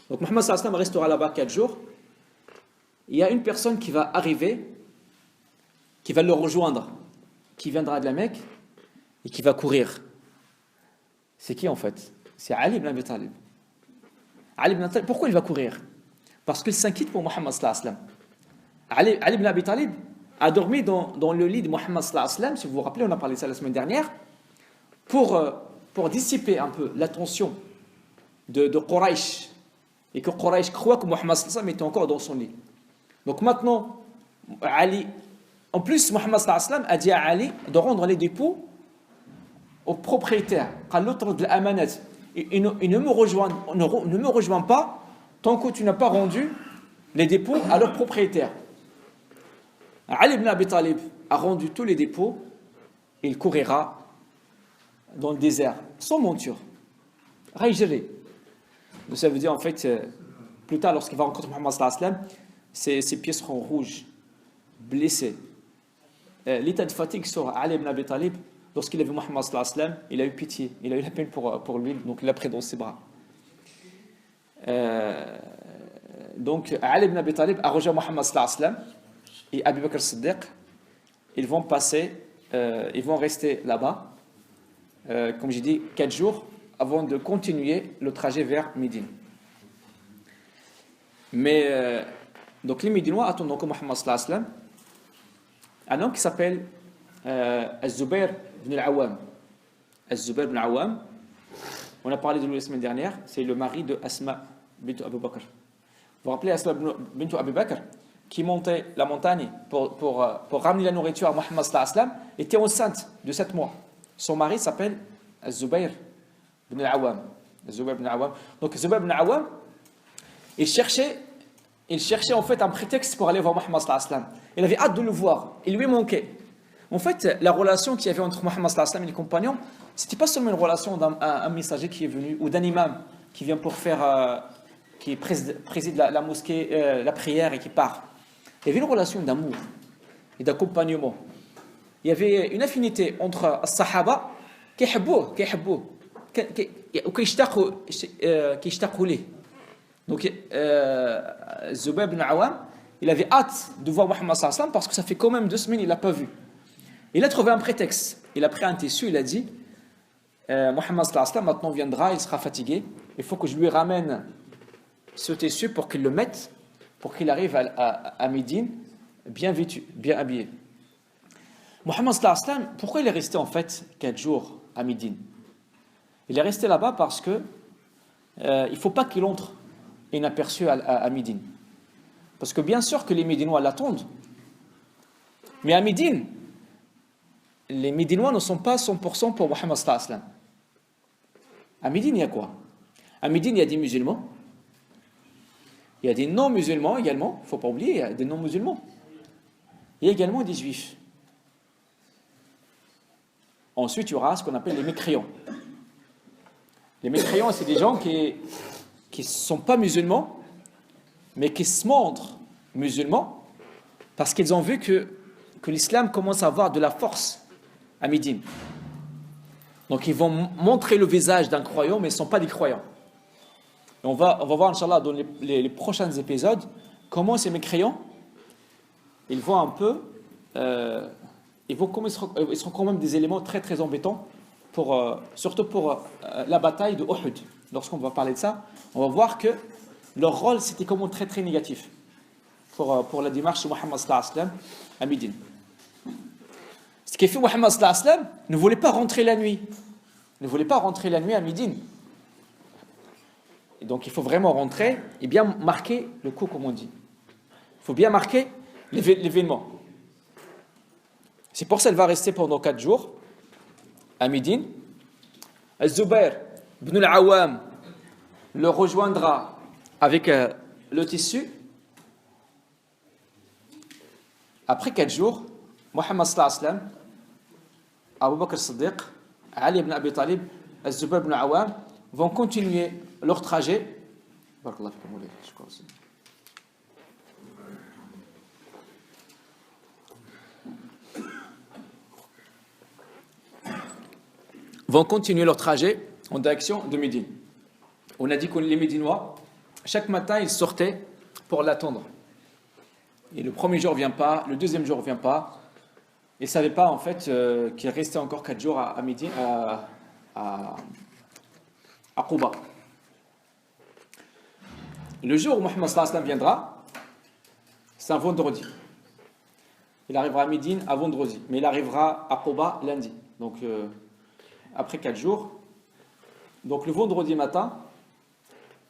Donc Mohammed sallallahu alayhi wa sallam restera là-bas 4 jours. Il y a une personne qui va arriver, qui va le rejoindre, qui viendra de la Mecque et qui va courir. C'est qui en fait? C'est Ali ibn Abi Talib. Ali ibn Abi Talib, pourquoi il va courir? Parce qu'il s'inquiète pour Mohammed sallallahu alayhi wa sallam. Ali ibn Abi Talib a dormi dans le lit de Mohammed sallallahu alayhi wa sallam, si vous vous rappelez, on a parlé de ça la semaine dernière, pour dissiper un peu l'attention de Quraysh, et que Quraysh croit que Mohammed sallallahu alayhi wa sallam était encore dans son lit. Donc maintenant, Ali, en plus Mohammed sallallahu alayhi wa sallam a dit à Ali de rendre les dépôts au propriétaire. Il ne me rejoint pas tant que tu n'as pas rendu les dépôts à leur propriétaire. Ali ibn Abi Talib a rendu tous les dépôts et il courira dans le désert sans monture. Raïjéré. Ça veut dire en fait, plus tard lorsqu'il va rencontrer Mohammed sallallahu alayhi wa sallam, ses pieds seront rouges, blessés. L'état de fatigue sur Ali ibn Abi Talib lorsqu'il a vu Muhammad sallallahu alayhi wa sallam, il a eu pitié, il a eu la peine pour lui, donc il l'a pris dans ses bras. Donc Ali ibn Abi Talib a rejoint Muhammad sallallahu alayhi wa sallam et Abu Bakr as-Siddiq. Ils vont rester là-bas, comme j'ai dit, 4 jours avant de continuer le trajet vers Médine. Mais donc les Médinois attendent donc Muhammad sallallahu alayhi wa sallam, un homme qui s'appelle Az-Zubair ibn al-Awwam. Az-Zubair ibn al-Awwam, on a parlé de lui la semaine dernière, c'est le mari de Asma bint Abu Bakr. Vous vous rappelez Asma bint Abu Bakr qui montait la montagne pour ramener la nourriture à Muhammad sallallahu alayhi wa sallam, était enceinte de 7 mois. Son mari s'appelle Az-Zubair ibn al-Awwam. Az-Zubair ibn al-Awwam. Donc Az-Zubair ibn al-Awwam, il cherchait en fait un prétexte pour aller voir Muhammad sallallahu alayhi wa sallam. Il avait hâte de le voir, il lui manquait. En fait, la relation qu'il y avait entre Muhammad sallallahu alayhi wa sallam et les compagnons, c'était pas seulement une relation d'un messager qui est venu ou d'un imam qui vient pour faire, qui préside la mosquée, la prière et qui part. Il y avait une relation d'amour et d'accompagnement. Il y avait une affinité entre les Sahaba qui donc Zubayr ibn Awam, il avait hâte de voir Muhammad sallallahu alayhi wa sallam parce que ça fait quand même 2 semaines il l'a pas vu. Il a trouvé un prétexte. Il a pris un tissu, il a dit Muhammad sallallahu alayhi wa sallam maintenant viendra, il sera fatigué. Il faut que je lui ramène ce tissu pour qu'il le mette, pour qu'il arrive à Médine bien vêtu, bien habillé. Muhammad sallallahu alayhi wa sallam, pourquoi il est resté en fait 4 jours à Médine? Il est resté là-bas parce que il ne faut pas qu'il entre inaperçu à Médine. Parce que bien sûr que les Médinois l'attendent, mais à Médine, les Médinois ne sont pas 100% pour Muhammad sallallahu alayhi wa sallam. À Médine, il y a quoi? À Médine, il y a des musulmans, il y a des non-musulmans également, il ne faut pas oublier, il y a des non-musulmans. Il y a également des juifs. Ensuite, il y aura ce qu'on appelle les mécréants. Les mécréants, c'est des gens qui ne sont pas musulmans, mais qui se montrent musulmans parce qu'ils ont vu que l'islam commence à avoir de la force à Médine. Donc ils vont montrer le visage d'un croyant, mais ils ne sont pas des croyants. Et on va voir, Inch'Allah, dans les prochains épisodes, comment ces mécréants, ils vont un peu, ils seront quand même des éléments très très embêtants, surtout pour la bataille de Uhud. Lorsqu'on va parler de ça, on va voir que leur rôle, c'était comment très très négatif pour la démarche de Muhammad sallallahu alayhi wa sallam à Médine. Ce qui fait Muhammad sallallahu alayhi wa sallam ne voulait pas rentrer la nuit. Ne voulait pas rentrer la nuit à Médine. Et donc il faut vraiment rentrer et bien marquer le coup, comme on dit. Il faut bien marquer l'événement. C'est pour ça qu'elle va rester pendant 4 jours à Médine. Az-Zubair ibn al-Awwam le rejoindra avec le tissu. Après 4 jours, Muhammad sallallahu alayhi wa sallam, Abu Bakr as-Siddiq, Ali ibn Abi Talib, Az-Zubair ibn al-Awwam vont continuer leur trajet. Vont continuer leur trajet en direction de Médine. On a dit que les Médinois, chaque matin, ils sortaient pour l'attendre. Et le premier jour ne vient pas, le deuxième jour ne vient pas. Ils ne savaient pas en fait qu'il restait encore 4 jours à Médine, à Quba. Le jour où Muhammad sallallahu alayhi wa sallam viendra, c'est un vendredi. Il arrivera à Médine à vendredi, mais il arrivera à Quba lundi. Donc après 4 jours. Donc le vendredi matin,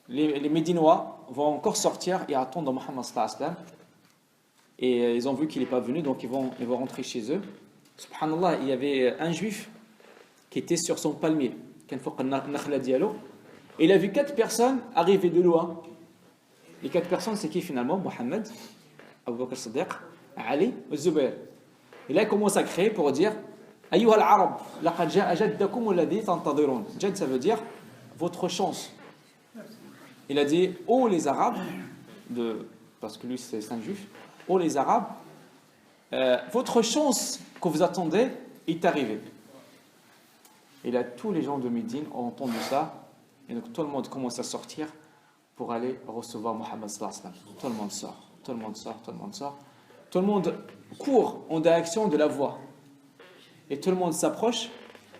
les Médinois vont encore sortir et attendre Muhammad sallallahu alayhi wa sallam. Et ils ont vu qu'il n'est pas venu, donc ils vont rentrer chez eux. Subhanallah, il y avait un juif qui était sur son palmier. Et il a vu 4 personnes arriver de loin. Les 4 personnes, c'est qui finalement? Mohammed, Abu Bakr as-Siddiq, Ali et Zubair. Et là, il commence à créer pour dire Ayyuha al-Arab, laqad ja'a jaddakum alladhi tantadirun. Jad, ça veut dire votre chance. Il a dit oh les Arabes, parce que lui c'est un juif, oh les Arabes, votre chance que vous attendez est arrivée. Et là, tous les gens de Médine ont entendu ça, et donc tout le monde commence à sortir pour aller recevoir Mohammed sallallahu alayhi wa sallam. Tout le monde sort, tout le monde sort, tout le monde sort. Tout le monde court en direction de la voie. Et tout le monde s'approche.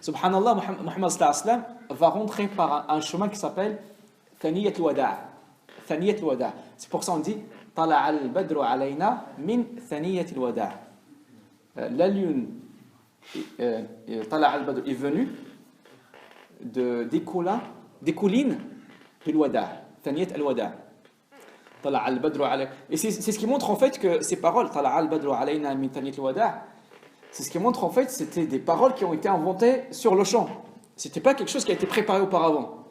Subhanallah, Mohammed sallallahu alayhi wa sallam va rentrer par un chemin qui s'appelle Thaniyat al-Wada'. Thaniyat al-Wada'. C'est pour ça qu'on dit Tala al-Badru alayna min Thaniyat al-Wada'. La lune, Tala al-Badru est venue des collines de l'Wada'. Thaniyat al-Wada'. Tala al-Badru alayna. Et c'est ce qui montre en fait que ces paroles, Tala al-Badru alayna min Thaniyat al-Wada', c'est ce qui montre en fait c'était des paroles qui ont été inventées sur le champ. C'était pas quelque chose qui a été préparé auparavant.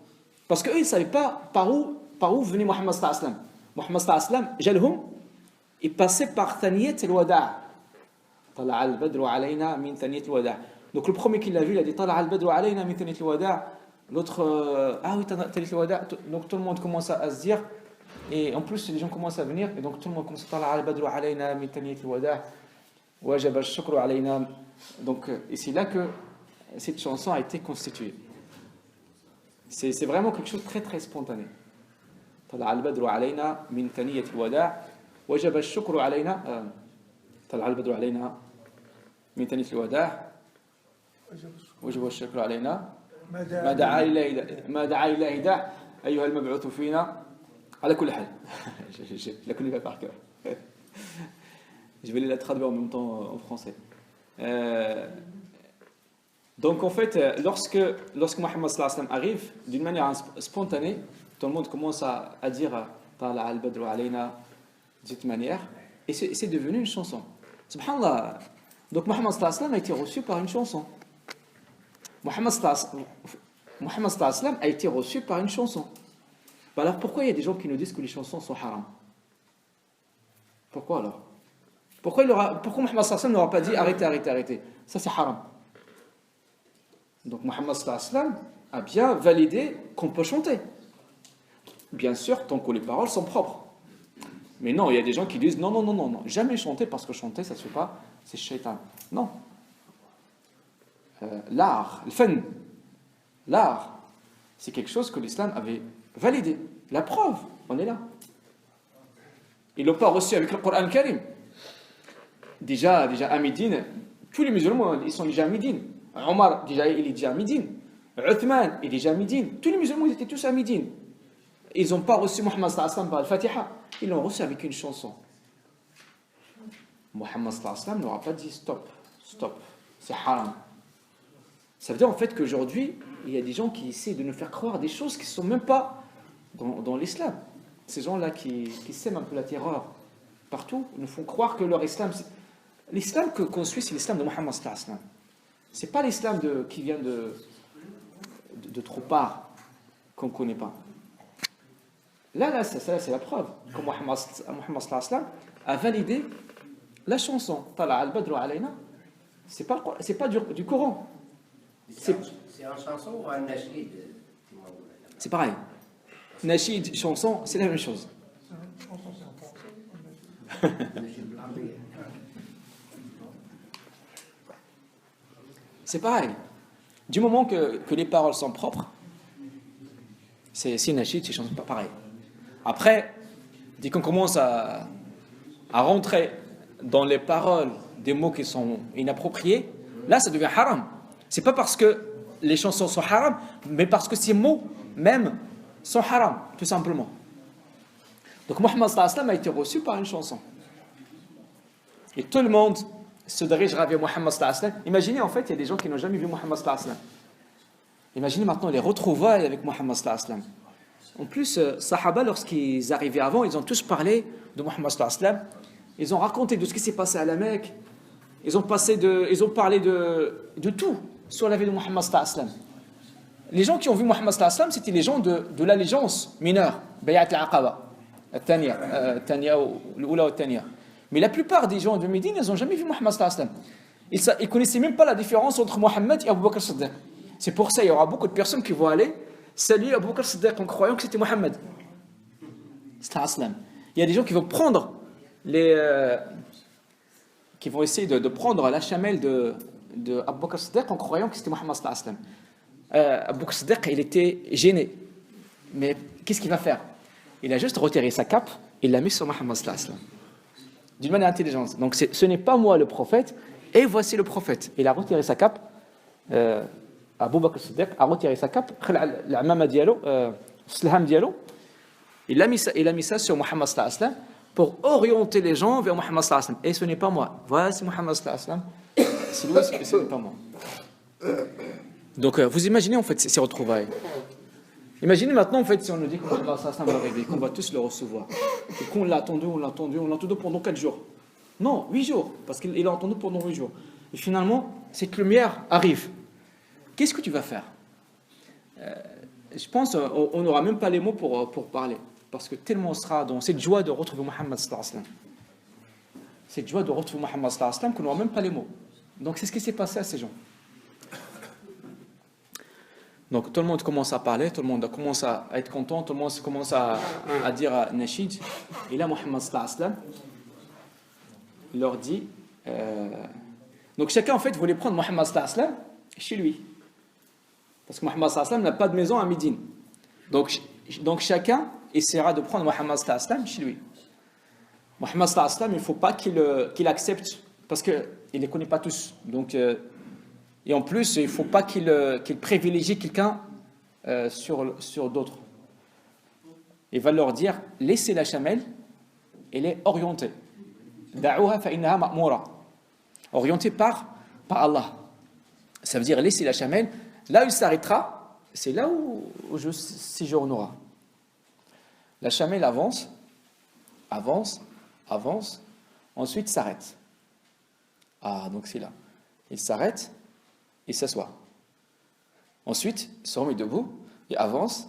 Parce qu'eux, ils ne savaient pas par où venait Mohammed sallallahu alayhi wa sallam. Mohammed sallallahu alayhi wa sallam, Jalhum, il passait par Thaniyat al-Wada'. Tala al-Badru alayna min Thaniyat al-Wada'. Donc le premier qui l'a vu, il a dit Tala al-Badru alayna min Thaniyat al-Wada'. L'autre, ah oui, Thaniyat al-Wada'. Donc tout le monde commence à se dire. Et en plus, les gens commencent à venir. Et donc tout le monde commence à Tala al-Badru alayna min Thaniyat al-Wada'. Wajaba al-shukru alayna. Donc, et c'est là que cette chanson a été constituée. C'est vraiment quelque chose de très très spontané. طلع البدر علينا من ثنية الوداع وجب الشكر علينا طلع البدر علينا من ثنية الوداع وجب الشكر علينا ما دعا إلى داع أيها المبعوث فينا على كل حال. Je la connais pas par cœur. Je vais la traduire en même temps en français. Donc en fait, lorsque Mohammed sallallahu alayhi wa sallam arrive, d'une manière spontanée, tout le monde commence à dire Tala al-Badru alayna de cette manière, et c'est devenu une chanson. Subhanallah. Donc Mohammed sallallahu alayhi wa sallam a été reçu par une chanson. Mohammed sallallahu alayhi wa sallam a été reçu par une chanson. Alors pourquoi il y a des gens qui nous disent que les chansons sont haram? Pourquoi alors? Pourquoi Mohammed sallallahu alayhi wa sallam n'aura pas dit arrêtez, ça c'est haram? Donc Mohammed sallallahu alayhi wa sallam a bien validé qu'on peut chanter. Bien sûr, tant que les paroles sont propres. Mais non, il y a des gens qui disent non, jamais chanter parce que chanter ça se fait pas, c'est shaitan. Non. L'art, le fan, l'art, c'est quelque chose que l'islam avait validé. La preuve, on est là. Ils l'ont pas reçu avec le Coran Karim. Déjà à Médine, tous les musulmans, ils sont déjà à Médine. Omar, déjà, il est déjà à Médine. Uthman, il est déjà à Médine. Tous les musulmans, ils étaient tous à Médine. Ils n'ont pas reçu Mohammed sallallahu alayhi wa sallam par al-Fatiha. Ils l'ont reçu avec une chanson. Mohammed sallallahu alayhi wa sallam n'aura pas dit stop, c'est haram. Ça veut dire en fait qu'aujourd'hui, il y a des gens qui essaient de nous faire croire des choses qui ne sont même pas dans l'islam. Ces gens-là qui sèment un peu la terreur partout, nous font croire que leur islam, l'islam qu'on suit, c'est l'islam de Mohammed sallallahu alayhi wa sallam. C'est pas l'islam qui vient de trop part qu'on ne connaît pas. Là, c'est la preuve que Mohammed sallallahu alayhi wa sallam a validé la chanson. Tala al-Badru alayna. C'est pas du Coran. C'est un chanson ou un nashid? C'est pareil. Nashid, chanson, c'est la même chose. C'est pareil. Du moment que les paroles sont propres, c'est nashid, c'est chanson, pas pareil. Après, dès qu'on commence à rentrer dans les paroles des mots qui sont inappropriés, là, ça devient haram. C'est pas parce que les chansons sont haram, mais parce que ces mots même sont haram, tout simplement. Donc, Mohammed sallallahu alayhi wa sallam a été reçu par une chanson. Et tout le monde se dirigera vers Mohammed sallallahu alayhi wa sallam. Imaginez, en fait, il y a des gens qui n'ont jamais vu Mohammed sallallahu alayhi wa sallam. Imaginez maintenant les retrouvailles avec Mohammed sallallahu alayhi wa sallam. En plus, Sahaba, lorsqu'ils arrivaient avant, ils ont tous parlé de Mohammed sallallahu alayhi wa sallam. Ils ont raconté de ce qui s'est passé à la Mecque. Ils ont parlé de tout sur la vie de Mohammed sallallahu alayhi wa sallam. Les gens qui ont vu Mohammed sallallahu alayhi wa sallam, c'était les gens de l'allégeance mineure, Bay'at al-Aqaba, al-Thaniya, l'Oula ou al-Thaniya. Mais la plupart des gens de Médine, ils n'ont jamais vu Mohammed sallallahu alayhi wa sallam. Ils ne connaissaient même pas la différence entre Mohammed et Abu Bakr Siddiq. C'est pour ça qu'il y aura beaucoup de personnes qui vont aller saluer Abu Bakr Siddiq en croyant que c'était Mohammed. Il y a des gens qui vont prendre qui vont essayer de prendre la chamelle de Abu Bakr Siddiq en croyant que c'était Mohammed sallallahu alayhi wa sallam. Abu Bakr Siddiq, il était gêné. Mais qu'est-ce qu'il va faire? Il a juste retiré sa cape et l'a mis sur Muhammad sallallahu alayhi wa sallam. D'une manière intelligente. Donc ce n'est pas moi le prophète, et voici le prophète. Il a retiré sa cape. Abu Bakr Siddiq a retiré sa cape, l'amama dialo, slham dialo. Il a mis ça sur Muhammad sallallahu alayhi wa sallam pour orienter les gens vers Muhammad sallallahu alayhi wa sallam. Et ce n'est pas moi. Voici Muhammad sallallahu alayhi wa sallam. C'est lui, ce n'est pas moi. Donc vous imaginez en fait ces retrouvailles. Imaginez maintenant en fait si on nous dit que Muhammad sallallahu alayhi wa sallam va arriver, qu'on va tous le recevoir. Et qu'on l'a attendu pendant 4 jours. Non, 8 jours. Parce qu'il l'a attendu pendant 8 jours. Et finalement, cette lumière arrive. Qu'est-ce que tu vas faire? Je pense qu'on n'aura même pas les mots pour parler. Parce que tellement on sera dans cette joie de retrouver Muhammad sallallahu alayhi wa sallam. Cette joie de retrouver Muhammad sallallahu alayhi wa sallam qu'on n'aura même pas les mots. Donc c'est ce qui s'est passé à ces gens. Donc tout le monde commence à parler, tout le monde commence à être content, tout le monde commence à dire Nashid. Et là, Muhammad sallallahu alayhi wa sallam leur dit... Donc chacun en fait voulait prendre Muhammad sallallahu alayhi wa sallam chez lui. Parce que Muhammad sallallahu alayhi wa sallam n'a pas de maison à Médine. Donc chacun essaiera de prendre Muhammad sallallahu alayhi wa sallam chez lui. Muhammad sallallahu alayhi wa sallam, il ne faut pas qu'il accepte, parce qu'il ne les connaît pas tous. Donc, et en plus, il ne faut pas qu'il privilégie quelqu'un sur d'autres. Il va leur dire, laissez la chamelle, elle est orientée. Da'uha fa innaha ma'mura. Orientée par Allah. Ça veut dire, laissez la chamelle, là où il s'arrêtera, c'est là où je séjournerai. La chamelle avance, ensuite s'arrête. Ah, donc c'est là. Il s'arrête, il s'assoit. Ensuite, il se remet debout, il avance,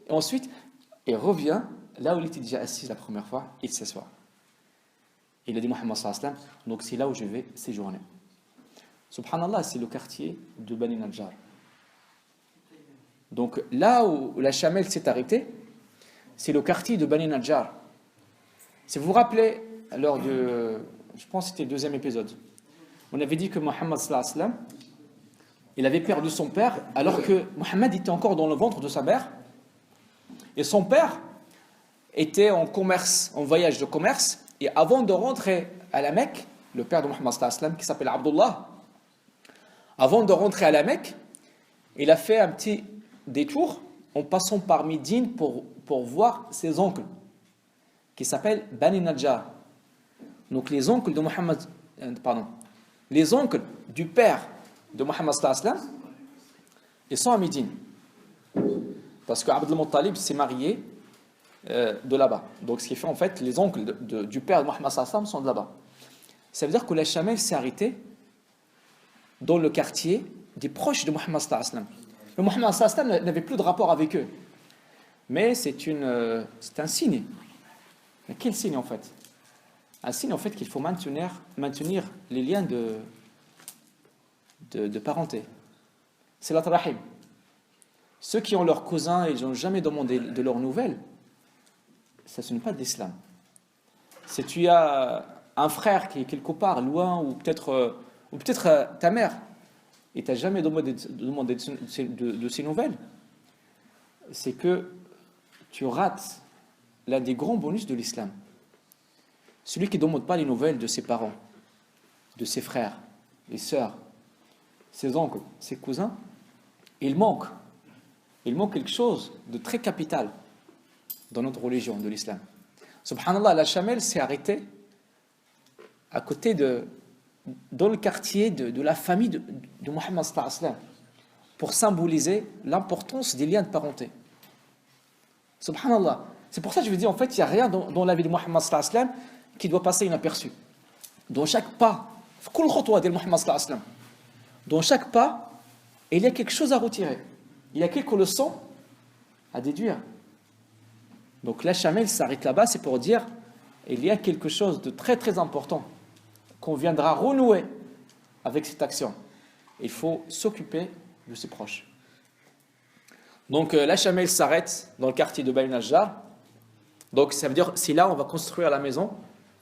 et ensuite, il revient là où il était déjà assis la première fois, il s'assoit. Il a dit Muhammad sallallahu alayhi wa sallam, donc c'est là où je vais séjourner. Subhanallah, c'est le quartier de Bani Najjar. Donc là où la chamelle s'est arrêtée, c'est le quartier de Bani Najjar. Si vous vous rappelez, lors de, je pense que c'était le 2e épisode, on avait dit que Muhammad sallallahu alayhi wa sallam, il avait perdu son père alors que Muhammad était encore dans le ventre de sa mère. Et son père était en commerce, en voyage de commerce. Et avant de rentrer à la Mecque, le père de Muhammad sallallahu alayhi wa sallam, qui s'appelle Abdullah, avant de rentrer à la Mecque, il a fait un petit détour en passant par Médine pour voir ses oncles, qui s'appellent Bani Najjar. Donc les oncles de Muhammad, les oncles du père de Muhammad sallallahu alayhi wa sallam, ils sont à Médine. Parce que Abd al-Muttalib s'est marié de là-bas. Donc ce qui fait en fait, les oncles du père de Muhammad sallallahu alayhi wa sallam sont de là-bas. Ça veut dire que la chamelle s'est arrêtée dans le quartier des proches de Muhammad sallallahu alayhi wa sallam. Mais Muhammad sallallahu alayhi wa sallam n'avait plus de rapport avec eux. Mais c'est un signe. Mais quel signe en fait? Un signe en fait qu'il faut maintenir les liens de parenté. C'est la rahim. Ceux qui ont leurs cousins et ils n'ont jamais demandé de leurs nouvelles, ça ce n'est pas de l'islam. Si tu as un frère qui est quelque part loin, ou peut-être ta mère, et tu n'as jamais demandé de ses nouvelles, c'est que tu rates l'un des grands bonus de l'islam. Celui qui ne demande pas les nouvelles de ses parents, de ses frères, les sœurs, ses oncles, ses cousins, il manque quelque chose de très capital dans notre religion, de l'islam. Subhanallah, la chamelle s'est arrêtée à côté dans le quartier de la famille de Muhammad sallallahu alayhi wa sallam, pour symboliser l'importance des liens de parenté. Subhanallah. C'est pour ça que je veux dire, en fait, il n'y a rien dans la vie de Muhammad sallallahu alayhi wa sallam qui doit passer inaperçu. Dans chaque pas, dans chaque pas, il y a quelque chose à retirer. Il y a quelques leçons à déduire. Donc la chamelle s'arrête là-bas, c'est pour dire il y a quelque chose de très très important qu'on viendra renouer avec cette action. Il faut s'occuper de ses proches. Donc la chamelle s'arrête dans le quartier de Bani Najjar. Donc ça veut dire c'est là on va construire la maison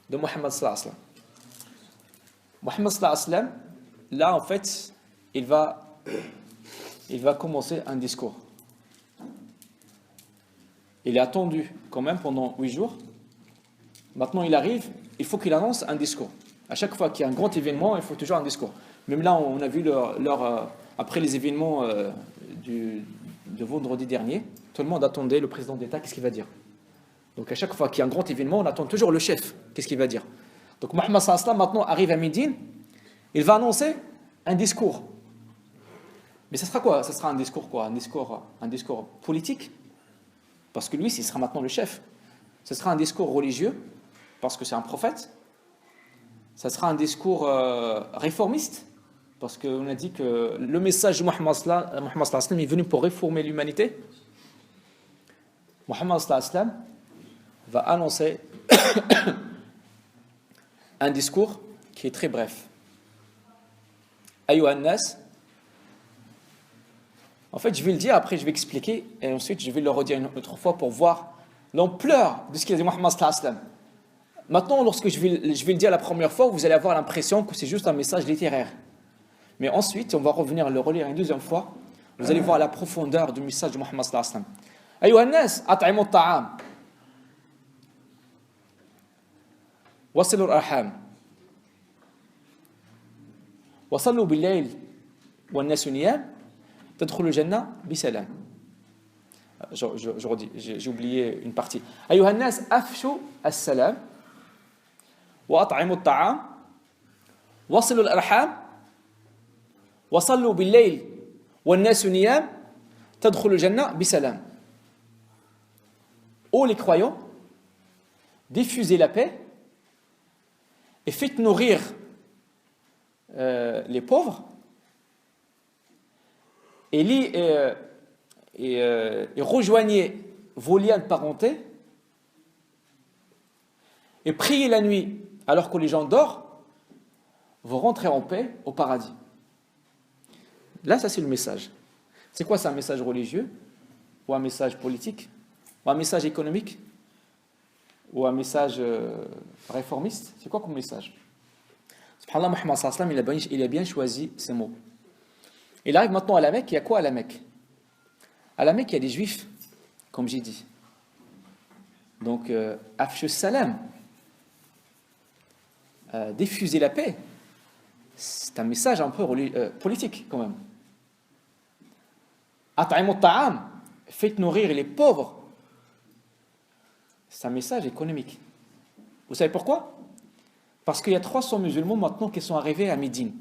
de Muhammad sallallahu alayhi wa sallam. Muhammad sallallahu alayhi wa sallam, là en fait, il va il va commencer un discours. Il est attendu quand même pendant 8 jours. Maintenant, il arrive, il faut qu'il annonce un discours. À chaque fois qu'il y a un grand événement, il faut toujours un discours. Même là, on a vu après les événements de vendredi dernier, tout le monde attendait le président d'État, qu'est-ce qu'il va dire. Donc à chaque fois qu'il y a un grand événement, on attend toujours le chef, qu'est-ce qu'il va dire. Donc Mohammed sallallahu alayhi wa sallam maintenant arrive à Médine, il va annoncer un discours. Mais ça sera quoi? Ça sera un discours quoi? Un discours politique? Parce que lui, il sera maintenant le chef. Ce sera un discours religieux, parce que c'est un prophète. Ça sera un discours réformiste, parce qu'on a dit que le message de Mohammed sallallahu alayhi wa sallam est venu pour réformer l'humanité. Mohammed sallallahu alayhi wa sallam va annoncer un discours qui est très bref. Ayyuhan nas. En fait, je vais le dire, après je vais expliquer, et ensuite je vais le redire une autre fois pour voir l'ampleur de ce qu'a dit Mohammed sallallahu alayhi wa sallam. Maintenant, lorsque je vais le dire la première fois, vous allez avoir l'impression que c'est juste un message littéraire. Mais ensuite, on va revenir le relire une deuxième fois. Vous allez voir la profondeur du message de Mohammed sallallahu alayhi wa sallam. Ayyuhan nas, at'imu at-ta'am. وصلوا الأرحام وصلوا بالليل والناس نيام تدخلوا الجنة بسلام. Je redis, j'ai oublié une partie. أيها الناس أفشوا السلام وأطعموا الطعام وصلوا الأرحام وصلوا بالليل والناس نيام تدخلوا الجنة بسلام. Ô les croyants, diffusez la paix et faites nourrir les pauvres et rejoignez vos liens de parenté et priez la nuit alors que les gens dorment, vous rentrez en paix au paradis. Là, ça c'est le message. C'est quoi? C'est un message religieux ou un message politique ou un message économique ou un message réformiste? C'est quoi comme message? Subhanallah, Muhammad sallallahu alayhi wa sallam, il a bien choisi ces mots. Il arrive maintenant à la Mecque. Il y a quoi à la Mecque? À la Mecque, il y a des juifs, comme j'ai dit. Donc, afshu salam, diffuser la paix, c'est un message un peu politique quand même. At'imu ta'am, faites nourrir les pauvres, c'est un message économique. Vous savez pourquoi? Parce qu'il y a 300 musulmans maintenant qui sont arrivés à Médine.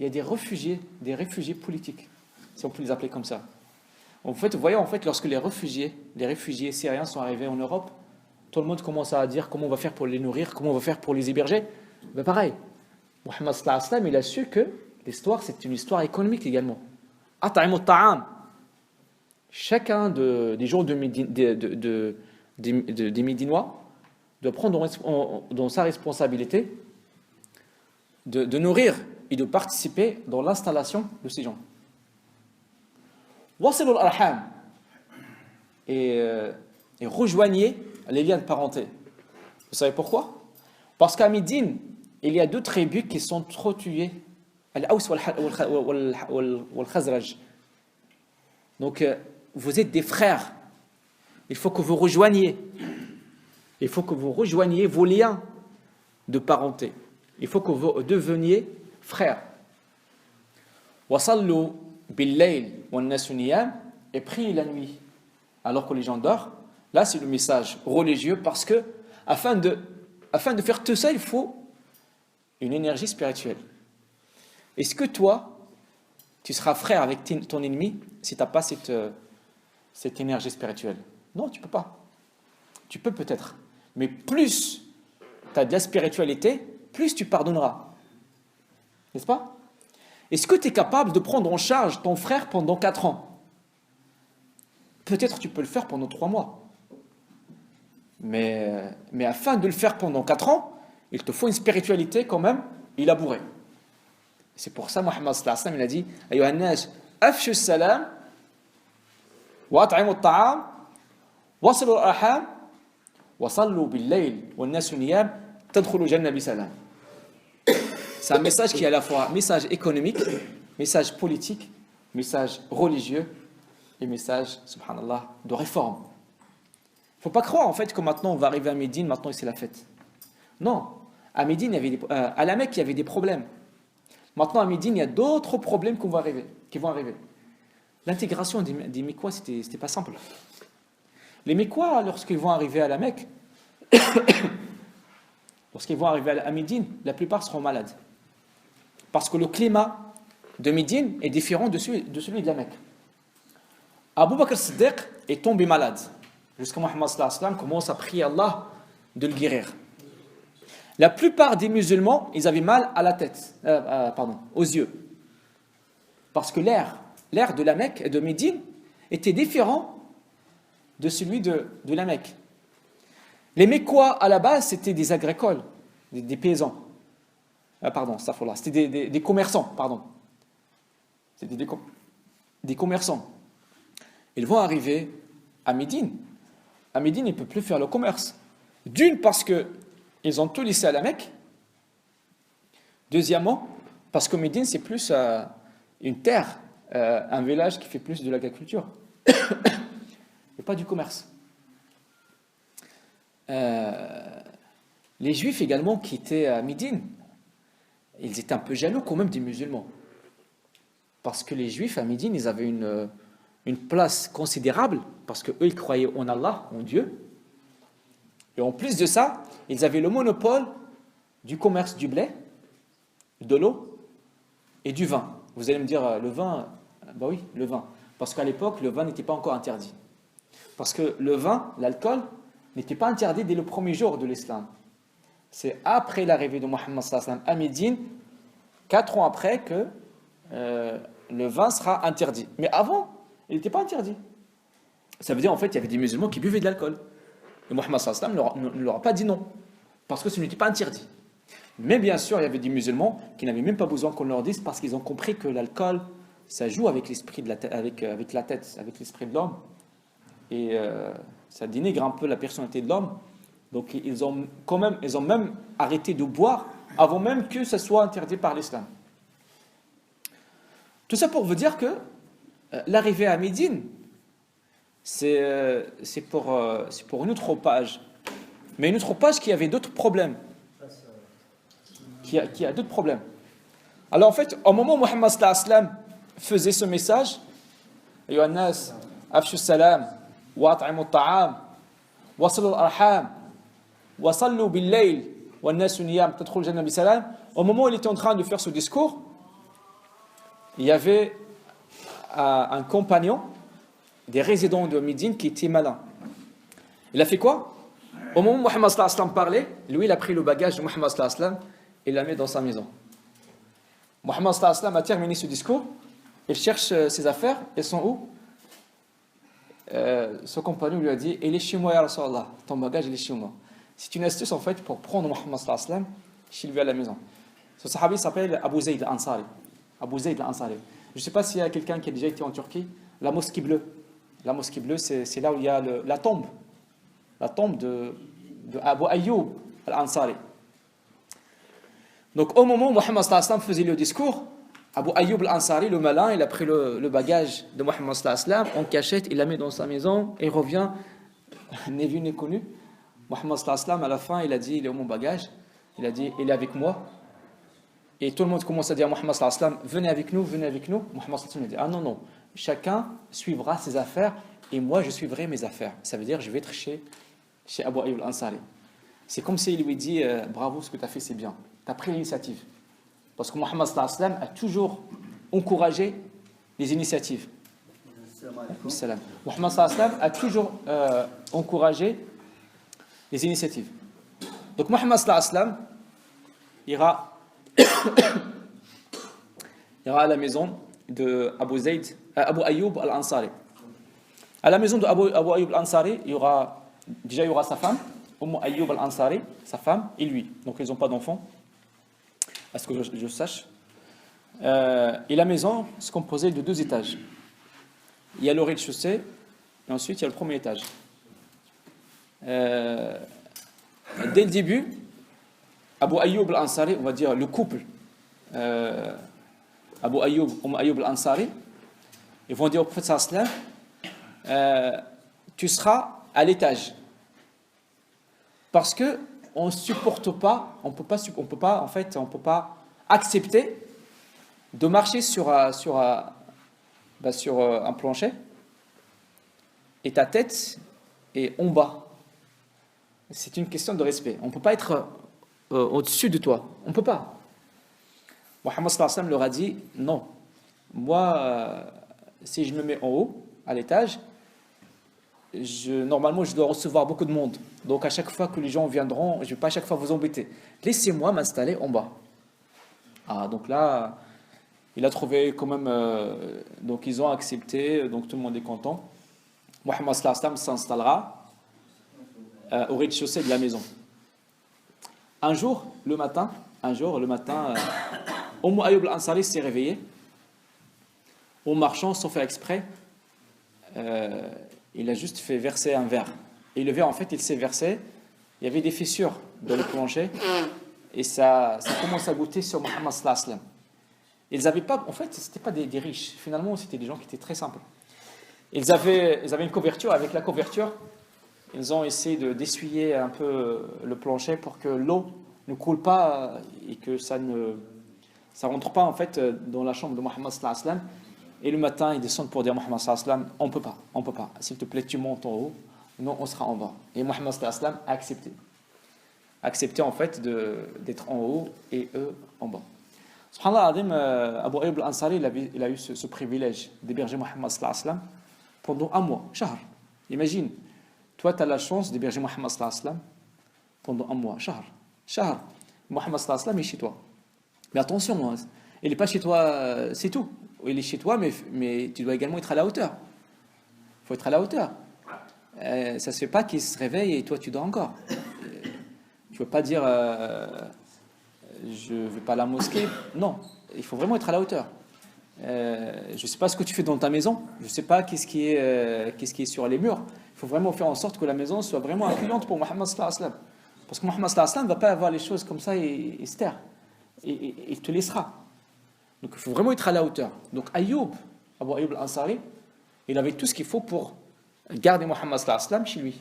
Il y a des réfugiés politiques, si on peut les appeler comme ça. En fait, vous voyez, lorsque les réfugiés syriens sont arrivés en Europe, tout le monde commence à dire comment on va faire pour les nourrir, comment on va faire pour les héberger. Ben pareil, Mohammed sallallahu alayhi wa sallam, il a su que l'histoire, c'est une histoire économique également. At'imu ta'am. Chacun des gens des Médinois doit prendre dans sa responsabilité de nourrir et de participer dans l'installation de ces gens. Wasilul arham, et rejoignez les liens de parenté. Vous savez pourquoi? Parce qu'à Médine, il y a 2 tribus qui sont trop tuées, Al-Aws wal Khazraj. Donc vous êtes des frères. Il faut que vous rejoigniez. Il faut que vous rejoigniez vos liens de parenté. Il faut que vous deveniez frères. Wasallu bil-layl wan-nasu niyam, et priez la nuit alors que les gens dorment. Là, c'est le message religieux, parce que afin de faire tout ça, il faut une énergie spirituelle. Est-ce que toi, tu seras frère avec ton ennemi si tu n'as pas cette énergie spirituelle? Non, tu ne peux pas. Tu peux peut-être. Mais plus tu as de la spiritualité, plus tu pardonneras. N'est-ce pas? Est-ce que tu es capable de prendre en charge ton frère pendant 4 ans? Peut-être tu peux le faire pendant 3 mois. Mais afin de le faire pendant 4 ans, il te faut une spiritualité quand même élaborée. C'est pour ça Mohammed sallallahu alayhi wa sallam, il a dit Ayyuhan nas, afshu salam wa at'imu at-ta'am wasilu al-arham wa sallu bil-layl wan-nasu niyam tadkhulu al-jannah bi salam. C'est un message qui est à la fois message économique, message politique message religieux et message, subhanallah, de réforme. Il ne faut pas croire en fait que maintenant on va arriver à Médine, maintenant c'est la fête. Non, à Médine, à la Mecque, il y avait des problèmes. Maintenant à Médine, il y a d'autres problèmes qui vont arriver. L'intégration des Mécois, c'était pas simple. Les Mécois, lorsqu'ils vont arriver à la Mecque, lorsqu'ils vont arriver à Médine, la plupart seront malades. Parce que le climat de Médine est différent de celui de la Mecque. Abu Bakr Siddiq est tombé malade. Jusqu'à Muhammad sallallahu alayhi wa sallam commence à prier Allah de le guérir. La plupart des musulmans, ils avaient mal à la tête, aux yeux. Parce que l'air de la Mecque et de Médine était différent de celui de la Mecque. Les Mécois, à la base, c'était des agricoles, des paysans. C'était des commerçants, C'était des commerçants. Ils vont arriver à Médine. À Médine, ils ne peuvent plus faire le commerce. D'une, parce qu'ils ont tout laissé à la Mecque. Deuxièmement, parce que Médine, c'est plus une terre, un village qui fait plus de l'agriculture. Et pas du commerce. Les Juifs également qui étaient à Médine, ils étaient un peu jaloux quand même des musulmans. Parce que les Juifs à Médine, ils avaient une place considérable, parce qu'eux, ils croyaient en Allah, en Dieu. Et en plus de ça, ils avaient le monopole du commerce du blé, de l'eau et du vin. Vous allez me dire, le vin, bah oui, le vin. Parce qu'à l'époque, le vin n'était pas encore interdit. Parce que le vin, l'alcool, n'était pas interdit dès le premier jour de l'islam. C'est après l'arrivée de Muhammad sallallahu alayhi wa sallam à Médine, 4 ans après, que le vin sera interdit. Mais avant, il n'était pas interdit. Ça veut dire en fait il y avait des musulmans qui buvaient de l'alcool. Et Muhammad sallallahu alayhi wa sallam ne leur a pas dit non, parce que ce n'était pas interdit. Mais bien sûr, il y avait des musulmans qui n'avaient même pas besoin qu'on leur dise, parce qu'ils ont compris que l'alcool, ça joue avec l'esprit de la tête, avec la tête, avec l'esprit de l'homme. Et ça dénigre un peu la personnalité de l'homme. Donc ils ont même arrêté de boire avant même que ça soit interdit par l'islam. Tout ça pour vous dire que l'arrivée à Médine, c'est pour une autre page. Mais une autre page qui avait d'autres problèmes. Qui a d'autres problèmes. Alors en fait, au moment où Muhammad sallallahu alayhi wa sallam faisait ce message, Ayyuhan nas, afshu salam, wa at'imu at-ta'am, wa sallu al-arham, wa sallu bil-layl, wa an-nasu niyam tadkhulu al-jannah bi-salam. Au moment où il était en train de faire ce discours, il y avait un compagnon des résidents de Médine qui était malin. Il a fait quoi? Au moment où Muhammad sallallahu alayhi wa sallam parlait, lui il a pris le bagage de Muhammad sallallahu alayhi wa sallam et l'a mis dans sa maison. Muhammad sallallahu alayhi wa sallam a terminé ce discours, il cherche ses affaires, elles sont où? Son compagnon lui a dit, il est chez moi ya Rasulallah, ton bagage il est chez moi. C'est une astuce en fait pour prendre Muhammad sallallahu alayhi wa sallam chez lui à la maison. Ce sahabi s'appelle Abu Zayd al-Ansari. Abu Zayd al-Ansari. Je ne sais pas s'il y a quelqu'un qui a déjà été en Turquie. La mosquée bleue. La mosquée bleue, c'est là où il y a la tombe. La tombe de Abu Ayyub al-Ansari. Donc au moment où Muhammad sallallahu alayhi wa sallam faisait le discours, Abu Ayyub al-Ansari, le malin, il a pris le bagage de Muhammad sallallahu alayhi wa sallam en cachette, il l'a mis dans sa maison et il revient, n'est vu ni connu. Muhammad sallallahu alayhi wa sallam, à la fin, il a dit, il est où mon bagage? Il a dit, il est avec moi. Et tout le monde commence à dire à Muhammad sallallahu alayhi wa sallam, venez avec nous, venez avec nous. Muhammad sallallahu alayhi wa sallam a dit, ah non, chacun suivra ses affaires et moi je suivrai mes affaires. Ça veut dire, je vais être chez Abu Ayyub al-Ansari. C'est comme s'il lui dit, bravo, ce que tu as fait, c'est bien. Tu as pris l'initiative. Parce que Muhammad sallallahu alayhi wa sallam a toujours encouragé les initiatives. Muhammad sallallahu alayhi wa sallam a toujours encouragé les initiatives. Donc Muhammad sallallahu alayhi wa sallam ira à la maison de Abu Ayyub al-Ansari. À la maison de Abu Ayyub al-Ansari, il y aura sa femme, Ayyub al-Ansari, sa femme et lui. Donc ils n'ont pas d'enfants, à ce que je sache. Et la maison se composait de 2 étages. Il y a le rez-de-chaussée et ensuite il y a le premier étage. Dès le début, Abu Ayyub al-Ansari, on va dire le couple, Abu Ayyub al-Ansari, Ils vont dire au prophète sallallahu alayhi wa sallam, tu seras à l'étage. Parce que on supporte pas, on peut pas accepter de marcher sur un plancher et ta tête est en bas. C'est une question de respect. On ne peut pas être au-dessus de toi. On ne peut pas. Mohammed sallallahu alayhi wa sallam leur a dit non. Moi, si je me mets en haut, à l'étage, normalement, je dois recevoir beaucoup de monde. Donc, à chaque fois que les gens viendront, je ne vais pas à chaque fois vous embêter. Laissez-moi m'installer en bas. Ah, donc là, il a trouvé quand même. Donc, ils ont accepté. Donc, tout le monde est content. Mohammed sallallahu alayhi wa sallam s'installera au rez-de-chaussée de la maison. Un jour, le matin, Umm Ayyub al-Ansari s'est réveillé. En marchant, sans faire exprès, il a juste fait verser un verre. Et le verre, en fait, il s'est versé. Il y avait des fissures dans le plancher. Et ça commence à goûter sur Muhammad sallallahu alayhi wa sallam. Ils n'avaient pas, en fait, ce n'étaient pas des riches. Finalement, c'était des gens qui étaient très simples. Ils avaient une couverture. Avec la couverture, ils ont essayé d'essuyer un peu le plancher pour que l'eau ne coule pas et que ça rentre pas, en fait, dans la chambre de Muhammad sallallahu alayhi wa sallam. Et le matin, ils descendent pour dire Muhammad sallallahu alayhi wa sallam, on peut pas. S'il te plaît, tu montes en haut, nous on sera en bas. Et Muhammad sallallahu alayhi wa sallam a accepté en fait d'être en haut et eux en bas. Subhanallah, Abu Ayyub al-Ansari, il a eu ce privilège d'héberger Muhammad sallallahu alayhi wa sallam pendant un mois, shahr. Imagine, toi tu as la chance d'héberger Muhammad sallallahu alayhi wa sallam pendant un mois, shahr. Muhammad sallallahu alayhi wa sallam est chez toi. Mais attention, il n'est pas chez toi, c'est tout. Il est chez toi, mais tu dois également être à la hauteur. Il faut être à la hauteur. Ça ne se fait pas qu'il se réveille et toi tu dors encore. Tu ne peux pas dire je ne vais pas à la mosquée. Non, il faut vraiment être à la hauteur. Je ne sais pas ce que tu fais dans ta maison. Je ne sais pas qu'est-ce qui est sur les murs. Il faut vraiment faire en sorte que la maison soit vraiment accueillante pour Muhammad sallallahu alayhi wa sallam. Parce que Muhammad sallallahu alayhi wa sallam ne va pas avoir les choses comme ça et se taire. Et il te laissera. Donc il faut vraiment être à la hauteur. Donc Abu Ayyub al-Ansari, il avait tout ce qu'il faut pour garder Muhammad sallallahu alayhi wa sallam chez lui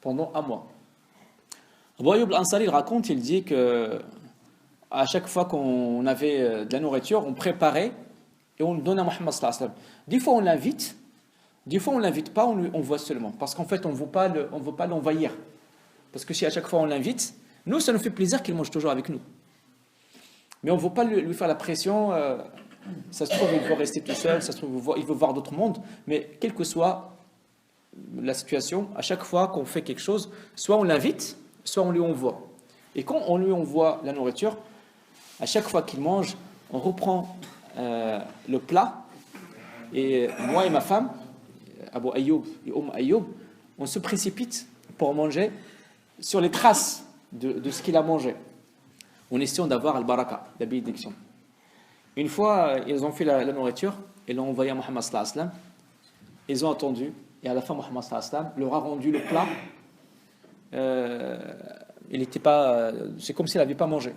pendant un mois. Abu Ayyub al-Ansari, il raconte, il dit que à chaque fois qu'on avait de la nourriture, on préparait et on le donnait à Muhammad sallallahu alayhi wa sallam. Des fois on l'invite, des fois on l'invite pas, on voit seulement. Parce qu'en fait on ne veut pas l'envahir. Parce que si à chaque fois on l'invite, nous ça nous fait plaisir qu'il mange toujours avec nous. Mais on ne veut pas lui faire la pression. Ça se trouve, il veut rester tout seul. Ça se trouve, il veut voir d'autres mondes. Mais quelle que soit la situation, à chaque fois qu'on fait quelque chose, soit on l'invite, soit on lui envoie. Et quand on lui envoie la nourriture, à chaque fois qu'il mange, on reprend le plat. Et moi et ma femme, Abu Ayyub et Ayyub, on se précipite pour manger sur les traces de ce qu'il a mangé. En essayant d'avoir al-baraka, la bénédiction. Une fois, ils ont fait la nourriture et l'ont envoyé à Muhammad sallallahu alayhi wa sallam. Ils ont attendu et à la fin, Muhammad sallallahu alayhi wa sallam leur a rendu le plat. Il n'était pas, c'est comme s'il n'avait pas mangé.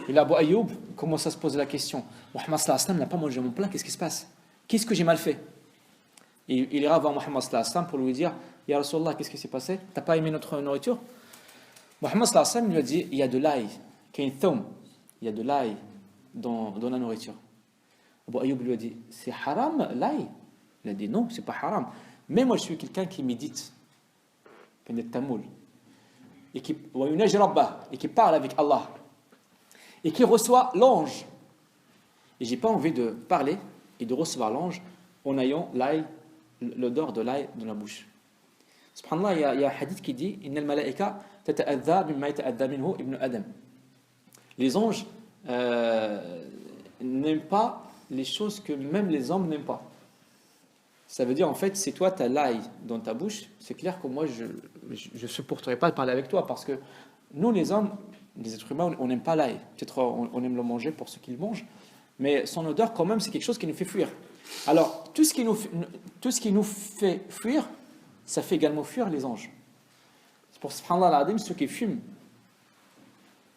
Et là, Abu Ayyub commence à se poser la question. Muhammad sallallahu alayhi wa sallam n'a pas mangé mon plat, qu'est-ce qui se passe? Qu'est-ce que j'ai mal fait? Et il ira voir Muhammad sallallahu alayhi wa sallam pour lui dire, Ya Rasulallah, qu'est-ce qui s'est passé? T'as pas aimé notre nourriture? Muhammad sallallahu alayhi wa sallam lui a dit, il y a de l'ail. Il y a de l'ail dans la nourriture. Abu Ayyub lui a dit, c'est haram l'ail? Il a dit, non, c'est pas haram. Mais moi je suis quelqu'un qui médite, et qui parle avec Allah, et qui reçoit l'ange. Et j'ai pas envie de parler et de recevoir l'ange en ayant l'ail, l'odeur de l'ail dans la bouche. Subhanallah, il y a un hadith qui dit, Innal malaika tata'adha mimma yata'adha minhu ibn Adam. Les anges n'aiment pas les choses que même les hommes n'aiment pas. Ça veut dire, en fait, si toi, tu as l'ail dans ta bouche, c'est clair que moi, je ne supporterai pas de parler avec toi, parce que nous, les hommes, les êtres humains, on n'aime pas l'ail. Peut-être on aime le manger pour ceux qui le mangent, mais son odeur, quand même, c'est quelque chose qui nous fait fuir. Alors, tout ce qui nous fait fuir, ça fait également fuir les anges. C'est pour subhanallah al-adim, ceux qui fument,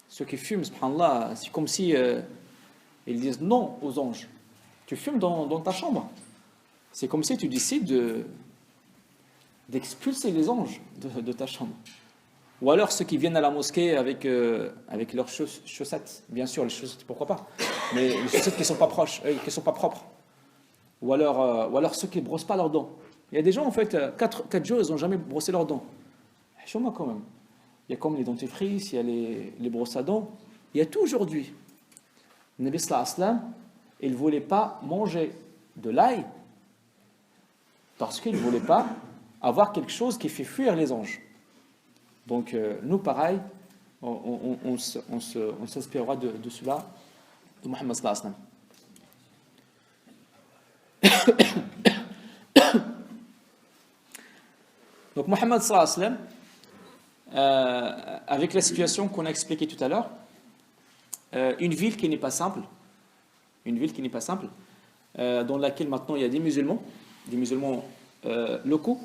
subhanallah, c'est comme si ils disent non aux anges. tu fumes dans ta chambre. C'est comme si tu décides d'expulser les anges de ta chambre. Ou alors ceux qui viennent à la mosquée avec leurs chaussettes. Bien sûr, les chaussettes, pourquoi pas. Mais les chaussettes qui ne sont pas proches, qui sont pas propres. Ou alors ceux qui ne brossent pas leurs dents. Il y a des gens, en fait, 4 jours, ils n'ont jamais brossé leurs dents. Moi quand même. Il y a comme les dentifrices, il y a les brosses à dents. Il y a tout aujourd'hui. Le Nabi sallallahu alayhi wa sallam, il ne voulait pas manger de l'ail parce qu'il ne voulait pas avoir quelque chose qui fait fuir les anges. Donc nous, pareil, on s'inspirera de cela, de Muhammad sallallahu alayhi wa sallam. Donc Muhammad sallallahu alayhi wa sallam, avec la situation qu'on a expliquée tout à l'heure, une ville qui n'est pas simple, dans laquelle maintenant il y a des musulmans locaux,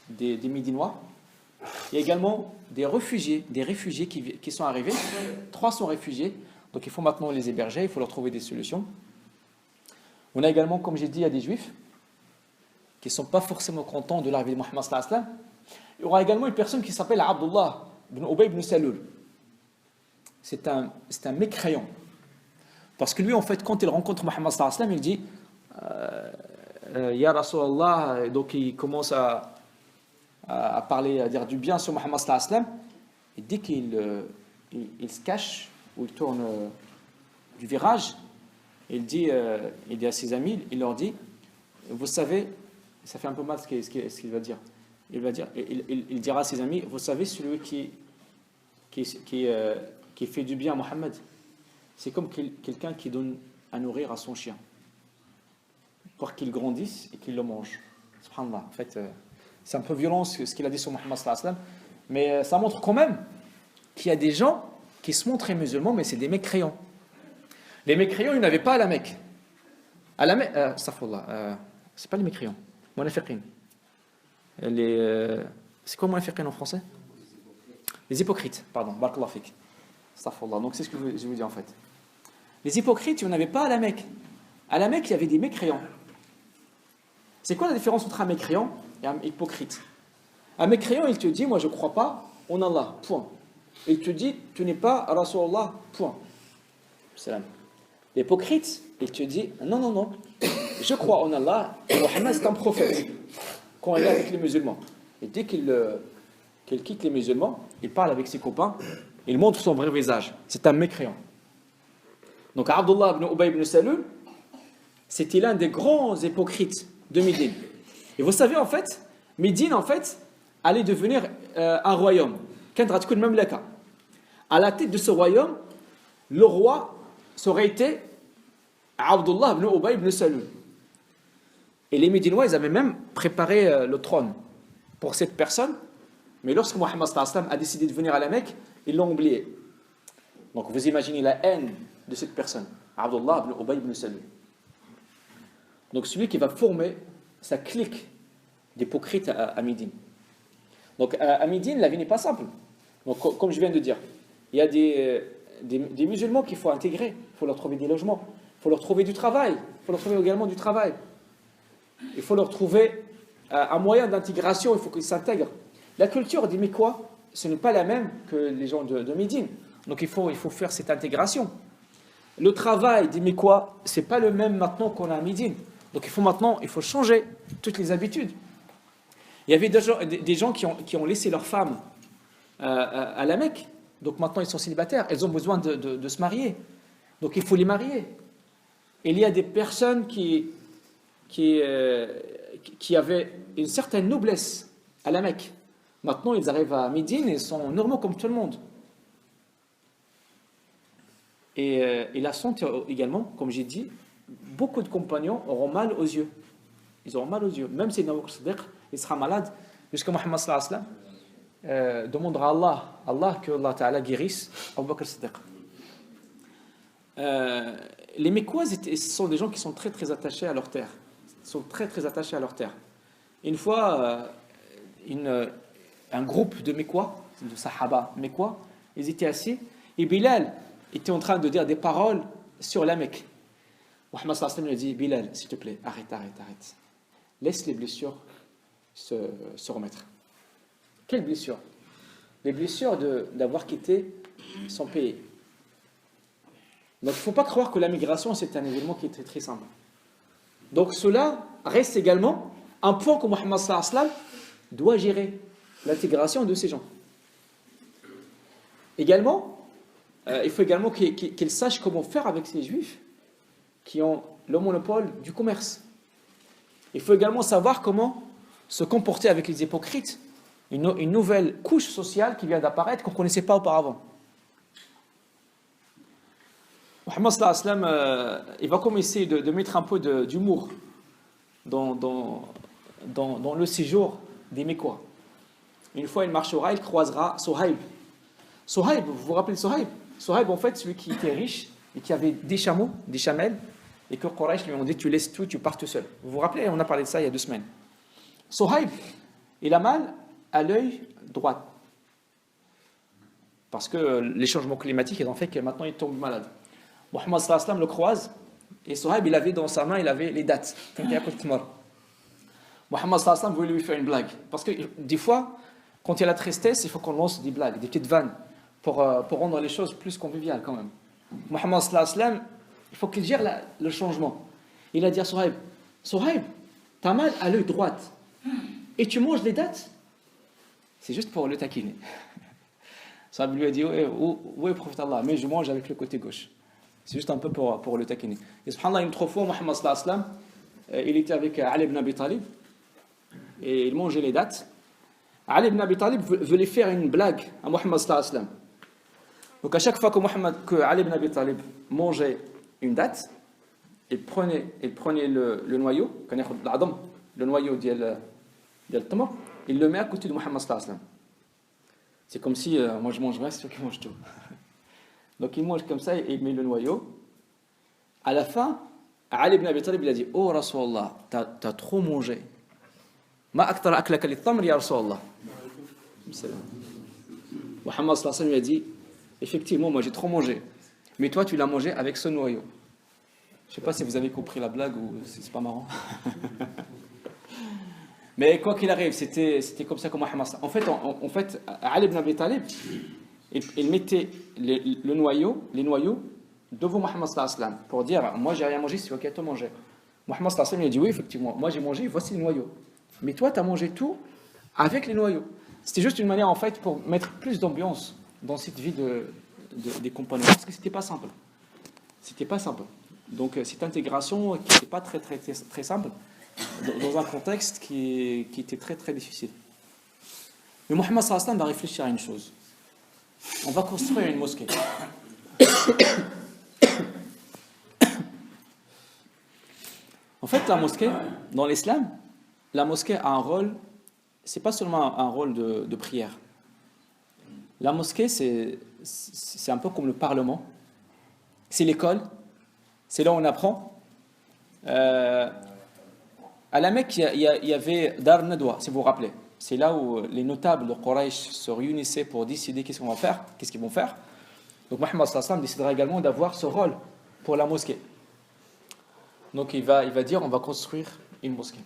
des Médinois. Il y a également des réfugiés qui sont arrivés. 3 sont réfugiés, donc il faut maintenant les héberger, il faut leur trouver des solutions. On a également, comme j'ai dit, il y a des juifs qui ne sont pas forcément contents de l'arrivée de Muhammad sallallahu alayhi wa sallam. Il y aura également une personne qui s'appelle Abdullah ibn Ubay ibn Salul. C'est un mécréant. Parce que lui, en fait, quand il rencontre Muhammad sallallahu alayhi wa sallam, il dit Ya Rasulallah, et donc il commence à parler, à dire du bien sur Muhammad sallallahu alayhi wa sallam. Et dès qu'il se cache, ou il tourne du virage, il dit à ses amis, il leur dit, vous savez, ça fait un peu mal ce qu'il va dire. Il dira à ses amis, vous savez, celui qui fait du bien à Mohammed, c'est comme quelqu'un qui donne à nourrir à son chien pour qu'il grandisse et qu'il le mange. Subhanallah. En fait, c'est un peu violent ce qu'il a dit sur Muhammad sallallahu alayhi wa sallam, mais ça montre quand même qu'il y a des gens qui se montrent musulmans, mais c'est des mécréants. Les mécréants, ils n'avaient pas à la Mecque. À la Mecque, c'est pas les mécréants, munafiqin. C'est quoi munafiqin en français? Les hypocrites, pardon, barakallahu fik. Astaghfirullah. Donc c'est ce que je vous dis en fait. Les hypocrites, il n'y en avait pas à la Mecque. À la Mecque, il y avait des mécréants. C'est quoi la différence entre un mécréant et un hypocrite? Un mécréant, il te dit, moi je ne crois pas en Allah, point. Il te dit, tu n'es pas Rasulullah, point. Salam. L'hypocrite, il te dit, non, je crois en Allah, et Mohammed c'est un prophète. Quand il est avec les musulmans. Et dès qu'il quitte les musulmans, il parle avec ses copains, il montre son vrai visage. C'est un mécréant. Donc Abdullah ibn Ubay ibn Salul, c'était l'un des grands hypocrites de Médine. Et vous savez, en fait, Médine, en fait, allait devenir un royaume. À la tête de ce royaume, le roi aurait été Abdullah ibn Ubay ibn Salul. Et les Médinois, ils avaient même préparé le trône pour cette personne. Mais lorsque Muhammad sallallahu alayhi wa sallam a décidé de venir à la Mecque, ils l'ont oublié. Donc vous imaginez la haine de cette personne, Abdullah ibn Ubay ibn Salul. Donc celui qui va former sa clique d'hypocrites à Médine. Donc à Médine, la vie n'est pas simple. Donc comme je viens de dire, il y a des musulmans qu'il faut intégrer, il faut leur trouver des logements, il faut leur trouver du travail, il faut leur trouver également du travail. Il faut leur trouver un moyen d'intégration, il faut qu'ils s'intègrent. La culture des Mécois, ce n'est pas la même que les gens de Médine. Donc il faut faire cette intégration. Le travail des Mécois, ce n'est pas le même maintenant qu'on a à Médine. Donc il faut changer toutes les habitudes. Il y avait des gens qui ont laissé leurs femmes à la Mecque. Donc maintenant ils sont célibataires, elles ont besoin de se marier. Donc il faut les marier. Il y a des personnes qui avaient une certaine noblesse à la Mecque. Maintenant, ils arrivent à Médine et ils sont normaux comme tout le monde. Et la santé également, comme j'ai dit, beaucoup de compagnons auront mal aux yeux. Ils auront mal aux yeux. Même si Abu Bakr Siddiq, il sera malade, jusqu'à Muhammad sallallahu alayhi wa sallam demandera à Allah que Allah Ta'ala guérisse Abu Bakr Siddiq. Les Mécois, ce sont des gens qui sont très très attachés à leur terre. Ils sont très très attachés à leur terre. Une fois, un groupe de Mécois, de Sahaba Mécois, ils étaient assis et Bilal était en train de dire des paroles sur la Mecque. Mohammed sallallahu alayhi wa sallam lui a dit, Bilal, s'il te plaît, arrête. Laisse les blessures se remettre. Quelles blessures? Les blessures d'avoir quitté son pays. Donc il ne faut pas croire que la migration, c'est un événement qui est très, très simple. Donc cela reste également un point que Mohammed sallallahu alayhi wa sallam doit gérer, l'intégration de ces gens. Également, il faut également qu'il sache comment faire avec ces juifs qui ont le monopole du commerce. Il faut également savoir comment se comporter avec les hypocrites, une nouvelle couche sociale qui vient d'apparaître qu'on ne connaissait pas auparavant. Mohammed sallallahu alayhi wa sallam, il va commencer de mettre un peu d'humour dans le séjour des Mécois. Une fois il marchera, il croisera Sohaib. Sohaib, vous vous rappelez de Sohaib? Sohaib, en fait, celui qui était riche et qui avait des chameaux, des chamelles, et que Quraysh lui ont dit, tu laisses tout, tu pars tout seul. Vous vous rappelez, on a parlé de ça il y a 2 semaines. Sohaib, il a mal à l'œil droit. Parce que les changements climatiques ont fait que maintenant il tombe malade. Mohammed sallallahu alayhi wa sallam le croise, et Sohaib, il avait dans sa main, il avait les dates. Mohammed sallallahu alayhi wa sallam voulait lui faire une blague. Parce que des fois, quand il y a la tristesse, il faut qu'on lance des blagues, des petites vannes, pour rendre les choses plus conviviales quand même. Mohammed sallallahu alayhi wa sallam, il faut qu'il gère le changement. Il a dit à Sohaib, Sohaib, t'as mal à l'œil droit, et tu manges les dates? C'est juste pour le taquiner. Sohaib lui a dit, oui, prophète Allah, mais je mange avec le côté gauche. C'est juste un peu pour le taquiner. Et subhanallah, une autre fois, Mohammed sallallahu alayhi wa sallam, il était avec Ali ibn Abi Talib, et il mangeait les dates. Ali ibn Abi Talib voulait faire une blague à Mohammed sallallahu alayhi wa sallam. Donc à chaque fois que Ali ibn Abi Talib mangeait une date, il prenait le noyau, le noyau de tamar, il le met à côté de Mohammed sallallahu alayhi wa sallam. C'est comme si moi je mange rien, c'est toi qui manges tout. Donc il mange comme ça et il met le noyau. À la fin, Ali ibn Abi Talib il a dit, oh Rasulallah, t'as trop mangé. Ma aktar aklaka lit-tamr ya Rasulallah. Mohammed sallallahu alayhi wa sallam lui a dit, effectivement, moi j'ai trop mangé, mais toi tu l'as mangé avec ce noyau. Je ne sais pas si vous avez compris la blague ou si c'est pas marrant. Mais quoi qu'il arrive, c'était comme ça que Mohammed. En fait, Ali ibn Abi Talib, il mettait les noyaux devant Mohammed sallallahu alayhi wa sallam pour dire, moi j'ai rien mangé, c'est toi qui as tout mangé. Mohammed sallallahu alayhi wa sallam lui a dit, oui effectivement, moi j'ai mangé, voici les noyaux. Mais toi tu as mangé tout avec les noyaux. C'était juste une manière en fait pour mettre plus d'ambiance dans cette vie des compagnons, parce que c'était pas simple. Donc cette intégration qui n'était pas très, très, très, très simple, dans un contexte qui était très très difficile. Mais Mohammed sallallahu alayhi wa sallam va réfléchir à une chose. On va construire une mosquée. En fait, la mosquée, dans l'islam, la mosquée a un rôle, c'est pas seulement un rôle de prière. La mosquée, c'est un peu comme le parlement, c'est l'école, c'est là où on apprend. À la Mecque, il y avait Dar Nadwa, si vous vous rappelez. C'est là où les notables de Quraysh se réunissaient pour décider qu'est-ce qu'ils vont faire. Donc Mohammed sallallahu alayhi wa sallam décidera également d'avoir ce rôle pour la mosquée. Donc il va dire, on va construire une mosquée.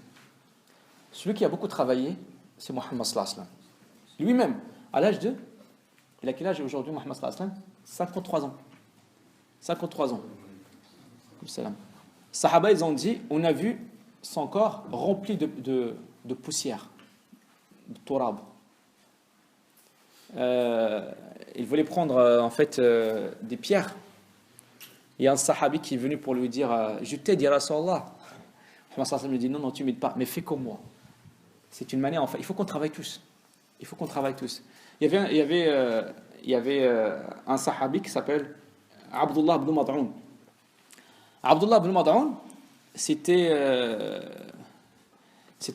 Celui qui a beaucoup travaillé, c'est Mohammed sallallahu alayhi wa sallam. Lui-même, à l'âge de... Il a quel âge aujourd'hui, Mohammed sallallahu alayhi wa sallam? 53 ans. 53 ans. Salam. Sahaba, ils ont dit, on a vu son corps rempli de poussière, de turab. Il voulait prendre en fait des pierres. Il y a un sahabi qui est venu pour lui dire, je t'aide, ya Rasulallah. Mohammed sallallahu alayhi wa sallam lui dit, non, tu m'aides pas, mais fais comme moi. C'est une manière, en fait, il faut qu'on travaille tous. Il y avait un sahabi qui s'appelle Abdullah ibn Mad'un. Abdullah ibn Mad'un, c'était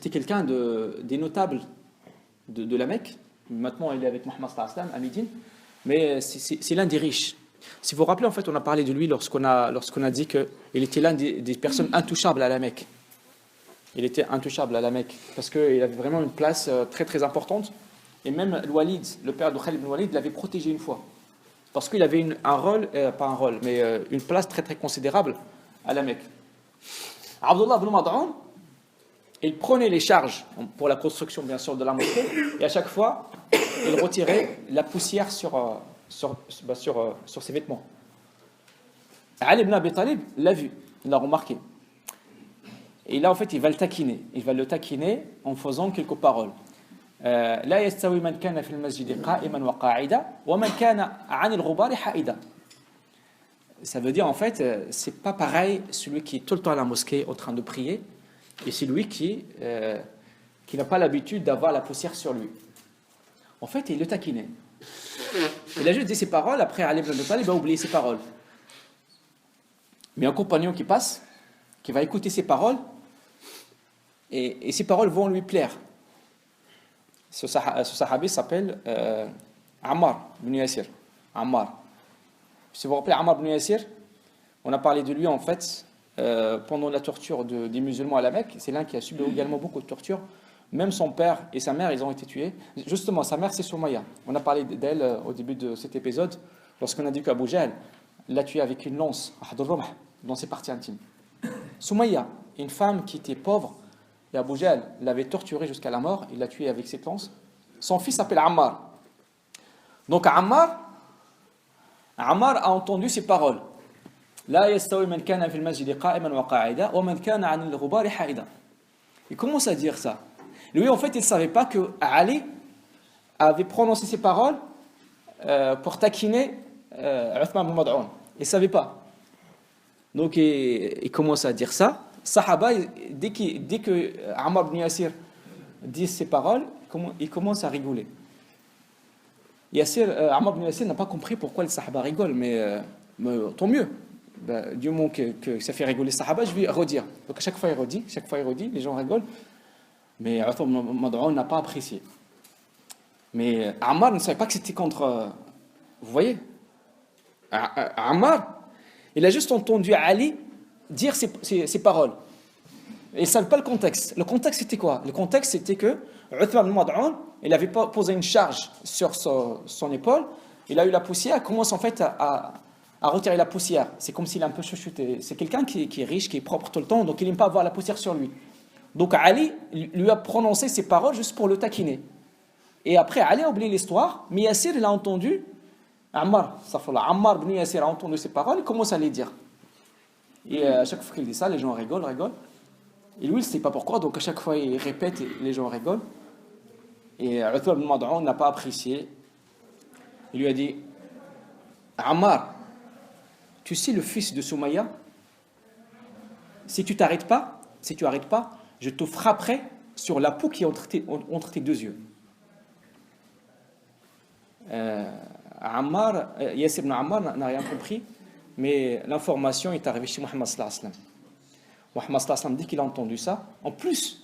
quelqu'un des notables de la Mecque. Maintenant, il est avec Mohammed sallallahu alayhi wa sallam à Médine, mais c'est l'un des riches. Si vous vous rappelez, en fait, on a parlé de lui lorsqu'on a dit qu'il était l'un des personnes intouchables à la Mecque. Il était intouchable à la Mecque parce qu'il avait vraiment une place très très importante. Et même Walid, le père de Khalid ibn Walid, l'avait protégé une fois. Parce qu'il avait un rôle, pas un rôle, mais une place très très considérable à la Mecque. Abdullah ibn Mad'un, il prenait les charges pour la construction, bien sûr, de la mosquée, et à chaque fois, il retirait la poussière sur ses vêtements. Ali ibn Abi Talib l'a vu, il l'a remarqué. Et là, en fait, il va le taquiner. Il va le taquiner en faisant quelques paroles. لا يستوي من كان في المسجد قائما وقاعدا ومن كان عن الغبار حائدا. Ça veut dire, en fait, c'est pas pareil celui qui est tout le temps à la mosquée en train de prier et celui qui n'a pas l'habitude d'avoir la poussière sur lui. En fait, il le taquinait. Il a juste dit ses paroles, après Ali ibn Abi Talib va oublier ses paroles. Mais un compagnon qui passe, qui va écouter ses paroles, et ces paroles vont lui plaire. Ce sahabi s'appelle Ammar ibn Yasir. Ammar. Si vous vous rappelez Ammar ibn Yasir, on a parlé de lui en fait pendant la torture des musulmans à la Mecque. C'est l'un qui a subi également beaucoup de torture. Même son père et sa mère, ils ont été tués. Justement, sa mère, c'est Soumaïa. On a parlé d'elle au début de cet épisode, lorsqu'on a dit qu'Abu Jahl l'a tué avec une lance, dans ses parties intimes. Soumaïa, une femme qui était pauvre, et Abu Jahl l'avait torturée jusqu'à la mort, il l'a tuée avec cette lance. Son fils s'appelle Ammar. Donc Ammar a entendu ces paroles. La yastawi man kana fil masjidi qa'iman wa qa'ida wa man kana 'anil ghubari ha'ida. Il commence à dire ça. Lui, en fait, il ne savait pas que Ali avait prononcé ces paroles pour taquiner Uthman ibn Mad'un. Il ne savait pas. Donc, il commence à dire ça. Sahaba, dès que Ammar ibn Yasir dit ces paroles, il commence à rigoler. Ammar ibn Yasir n'a pas compris pourquoi les Sahaba rigolent, mais tant mieux. Du moment que ça fait rigoler les Sahaba, je vais redire. Donc, à chaque fois, il redit, les gens rigolent. Mais Uthman ibn Mad'un n'a pas apprécié. Mais Ammar ne savait pas que c'était contre... Vous voyez, Ammar, il a juste entendu Ali dire ces paroles. Et il ne savait pas le contexte. Le contexte, c'était quoi? Le contexte, c'était que Uthman ibn Mad'un, il avait posé une charge sur son épaule. Il a eu la poussière. Il commence en fait à retirer la poussière. C'est comme s'il a un peu chuchoté. C'est quelqu'un qui est riche, qui est propre tout le temps, donc il n'aime pas avoir la poussière sur lui. Donc Ali lui a prononcé ces paroles juste pour le taquiner. Et après, Ali a oublié l'histoire, mais Yassir, il a entendu, Ammar ibn Yassir a entendu ces paroles, il commence à les dire. Et à chaque fois qu'il dit ça, les gens rigolent. Et lui, il ne sait pas pourquoi, donc à chaque fois, il répète et les gens rigolent. Et Uthman ibn Mad'un n'a pas apprécié. Il lui a dit, Ammar, tu sais le fils de Soumaïa, si tu n'arrêtes pas, je te frapperai sur la peau qui est entre tes deux yeux. Yassir ibn Ammar n'a rien compris, mais l'information est arrivée chez Muhammad sallallahu alayhi wa sallam. Muhammad sallallahu alayhi wa sallam, dès qu'il a entendu ça, en plus,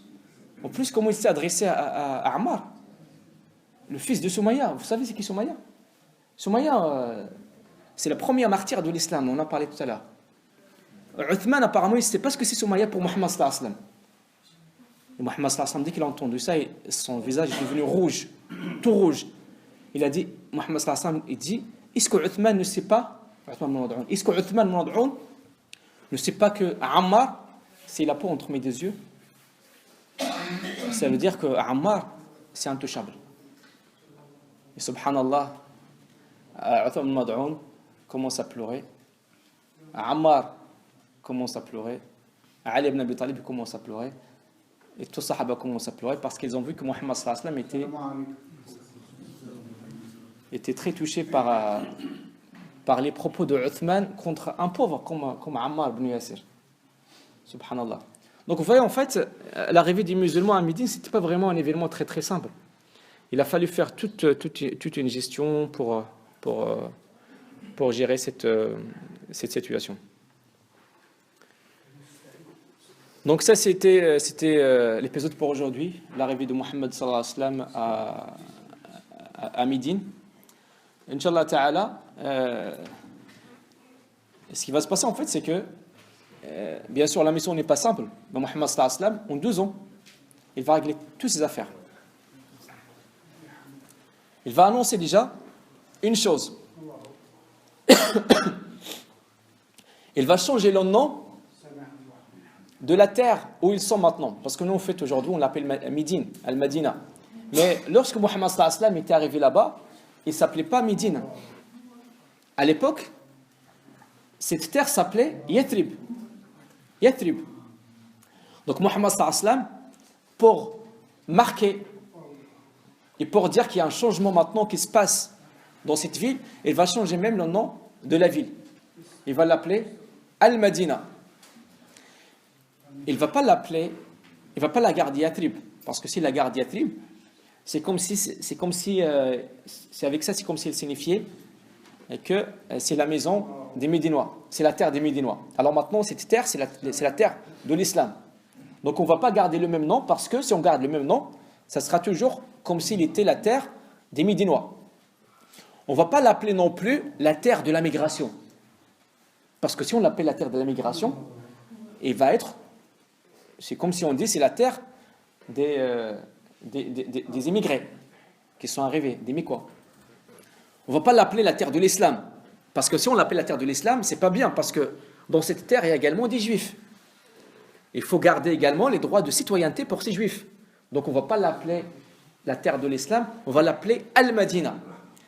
comment il s'est adressé à Ammar, le fils de Soumaïa. Vous savez c'est qui Soumaïa? Soumaïa, c'est la première martyre de l'islam, on en a parlé tout à l'heure. Uthman, apparemment, il ne sait pas ce que c'est Soumaïa pour Muhammad sallallahu alayhi wa sallam. Et Muhammad sallallahu alayhi wa sallam, dès qu'il a entendu ça, son visage est devenu rouge, tout rouge. Il a dit, Muhammad sallallahu alayhi wa sallam, il dit, est-ce que Uthman ne sait pas, Uthman ne sait pas que Ammar, c'est la peau entre mes deux yeux? Ça veut dire que Ammar, c'est intouchable. Et subhanallah, Uthman ibn Mad'un commence à pleurer. Ammar commence à pleurer. Ali ibn Abi Talib commence à pleurer. Et tous les Sahaba commencent à pleurer parce qu'ils ont vu que Muhammad sallallahu alayhi wa sallam était très touché par les propos de Uthman contre un pauvre comme Ammar ibn Yasir. Subhanallah. Donc vous voyez, en fait, l'arrivée des musulmans à Médine, ce n'était pas vraiment un événement très très simple. Il a fallu faire toute une gestion pour gérer cette situation. Donc ça, c'était l'épisode pour aujourd'hui, l'arrivée de Muhammad sallallahu alayhi wa sallam à Médine. Inch'Allah ta'ala, ce qui va se passer en fait, c'est que, bien sûr, la mission n'est pas simple, mais Muhammad sallallahu alayhi wa sallam, en 2 ans, il va régler toutes ses affaires. Il va annoncer déjà une chose. Il va changer le nom de la terre où ils sont maintenant. Parce que nous, en fait, aujourd'hui, on l'appelle Médine, Al-Madina. Mais lorsque Mohammed sallallahu alayhi wa sallam était arrivé là-bas, il ne s'appelait pas Médine. À l'époque, cette terre s'appelait Yathrib. Yathrib. Donc Mohammed sallallahu alayhi wa sallam, pour marquer et pour dire qu'il y a un changement maintenant qui se passe dans cette ville, il va changer même le nom de la ville. Il va l'appeler Al-Madina. Il ne va pas l'appeler, il ne va pas la garder Yathrib. Parce que si la garde Yathrib, c'est comme si c'est avec ça, c'est comme s'il signifiait que c'est la maison des Médinois, c'est la terre des Médinois. Alors maintenant, cette terre, c'est la terre de l'islam. Donc on ne va pas garder le même nom, parce que si on garde le même nom, ça sera toujours comme s'il était la terre des Médinois. On ne va pas l'appeler non plus la terre de la migration. Parce que si on l'appelle la terre de la migration, il va être, c'est comme si on dit c'est la terre des immigrés qui sont arrivés, des Mikois. On ne va pas l'appeler la terre de l'islam. Parce que si on l'appelle la terre de l'islam, c'est pas bien, parce que dans cette terre, il y a également des juifs. Il faut garder également les droits de citoyenneté pour ces juifs. Donc on ne va pas l'appeler la terre de l'islam, on va l'appeler Al-Madina.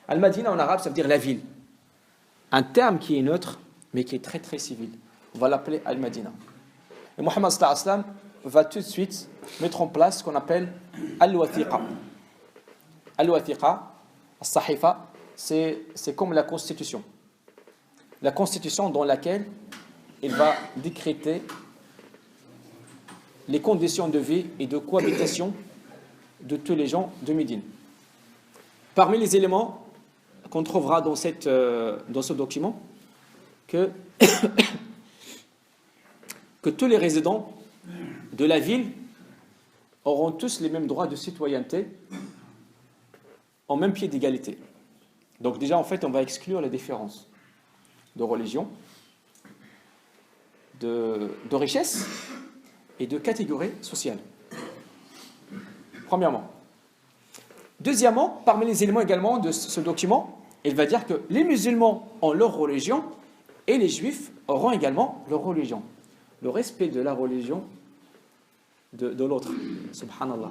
Al-Madina en arabe, ça veut dire la ville. Un terme qui est neutre, mais qui est très très civil. On va l'appeler Al-Madina. Et Mohammed sallallahu alayhi wa sallam va tout de suite mettre en place ce qu'on appelle Al-Wathiqa. Al-Wathiqa, Al-Sahifa, c'est comme la constitution. La constitution dans laquelle il va décréter les conditions de vie et de cohabitation de tous les gens de Médine. Parmi les éléments qu'on trouvera dans ce document, que tous les résidents de la ville auront tous les mêmes droits de citoyenneté en même pied d'égalité. Donc déjà, en fait, on va exclure les différences de religion, de richesse et de catégorie sociale. Premièrement. Deuxièmement, parmi les éléments également de ce document, il va dire que les musulmans ont leur religion et les juifs auront également leur religion. Le respect de la religion de l'autre. Subhanallah.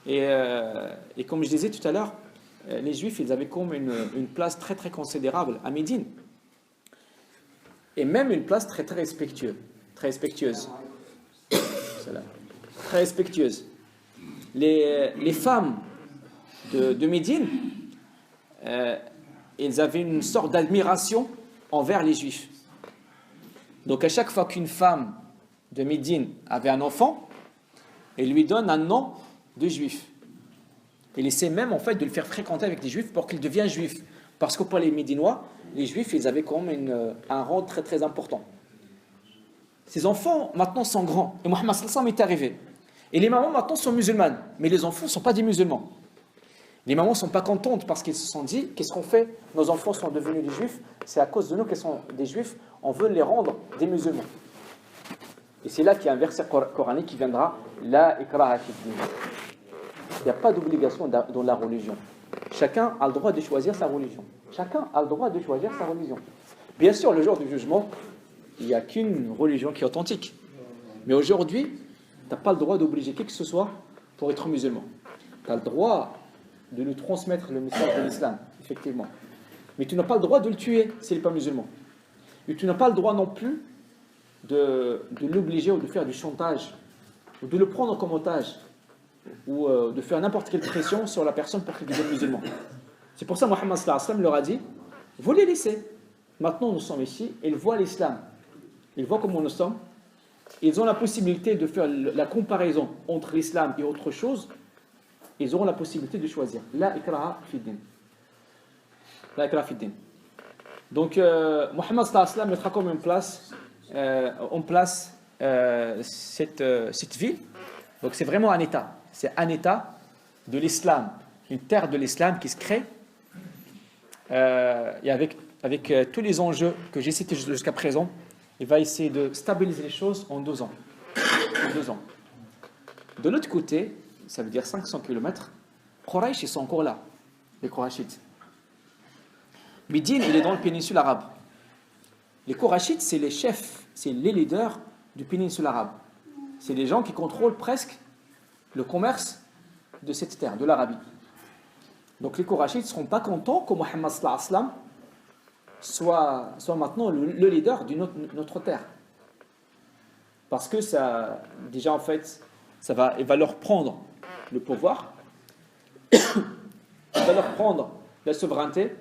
Et comme je disais tout à l'heure, les juifs, ils avaient comme une place très très considérable à Médine. Et même une place très très respectueuse. Très respectueuse. Très respectueuse. Les femmes de Médine, ils avaient une sorte d'admiration envers les juifs. Donc à chaque fois qu'une femme de Médine avait un enfant, elle lui donne un nom de juif. Il essaie même en fait de le faire fréquenter avec des juifs pour qu'il devienne juif. Parce que pour les Médinois, les juifs, ils avaient quand même un rang très très important. Ces enfants maintenant sont grands. Et Mohammed sallallahu alayhi wa sallam est arrivé. Et les mamans maintenant sont musulmanes. Mais les enfants ne sont pas des musulmans. Les mamans ne sont pas contentes parce qu'ils se sont dit, qu'est-ce qu'on fait? Nos enfants sont devenus des juifs. C'est à cause de nous qu'ils sont des juifs. On veut les rendre des musulmans. Et c'est là qu'il y a un verset coranique qui viendra. La ikraha fi din. Il n'y a pas d'obligation dans la religion. Chacun a le droit de choisir sa religion. Chacun a le droit de choisir sa religion. Bien sûr, le jour du jugement, il n'y a qu'une religion qui est authentique. Mais aujourd'hui, tu n'as pas le droit d'obliger qui que ce soit pour être musulman. Tu as le droit de lui transmettre le message de l'islam, effectivement. Mais tu n'as pas le droit de le tuer s'il n'est pas musulman. Et tu n'as pas le droit non plus de l'obliger ou de faire du chantage, ou de le prendre comme otage, ou de faire n'importe quelle pression sur la personne pour qu'il devienne musulman. C'est pour ça que Mohammed sallallahu alayhi wa sallam leur a dit, vous les laissez. Maintenant nous sommes ici, ils voient l'islam. Ils voient comment nous sommes. Ils ont la possibilité de faire la comparaison entre l'islam et autre chose. Ils auront la possibilité de choisir. La ikraha fi din. La ikraha fi din. Donc Mohammed sallallahu alayhi wa sallam mettra comme en place cette ville. Donc c'est vraiment un État. C'est un État de l'islam, une terre de l'islam qui se crée. Et avec tous les enjeux que j'ai cités jusqu'à présent, il va essayer de stabiliser les choses en 2 ans. En 2 ans. De l'autre côté, ça veut dire 500 km, Quraysh, ils sont encore là, les Qurayshites. Médine, il est dans le péninsule arabe. Les Qurayshites, c'est les chefs, c'est les leaders du péninsule arabe. c'est les gens qui contrôlent presque le commerce de cette terre, de l'Arabie. Donc les Kourachites ne seront pas contents que Mohammed sallallahu alayhi wa sallam soit maintenant le leader d'une autre terre. Parce que ça, déjà en fait, il va leur prendre le pouvoir, il va leur prendre la souveraineté,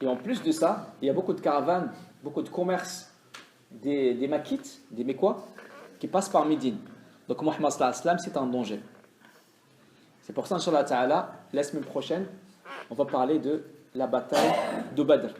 et en plus de ça, il y a beaucoup de caravanes, beaucoup de commerce des Makites, des Mécois, qui passent par Médine. Donc Mohammed sallallahu alayhi wa sallam, c'est un danger. C'est pour ça, Inch'Allah Ta'ala, la semaine prochaine, on va parler de la bataille de Badr.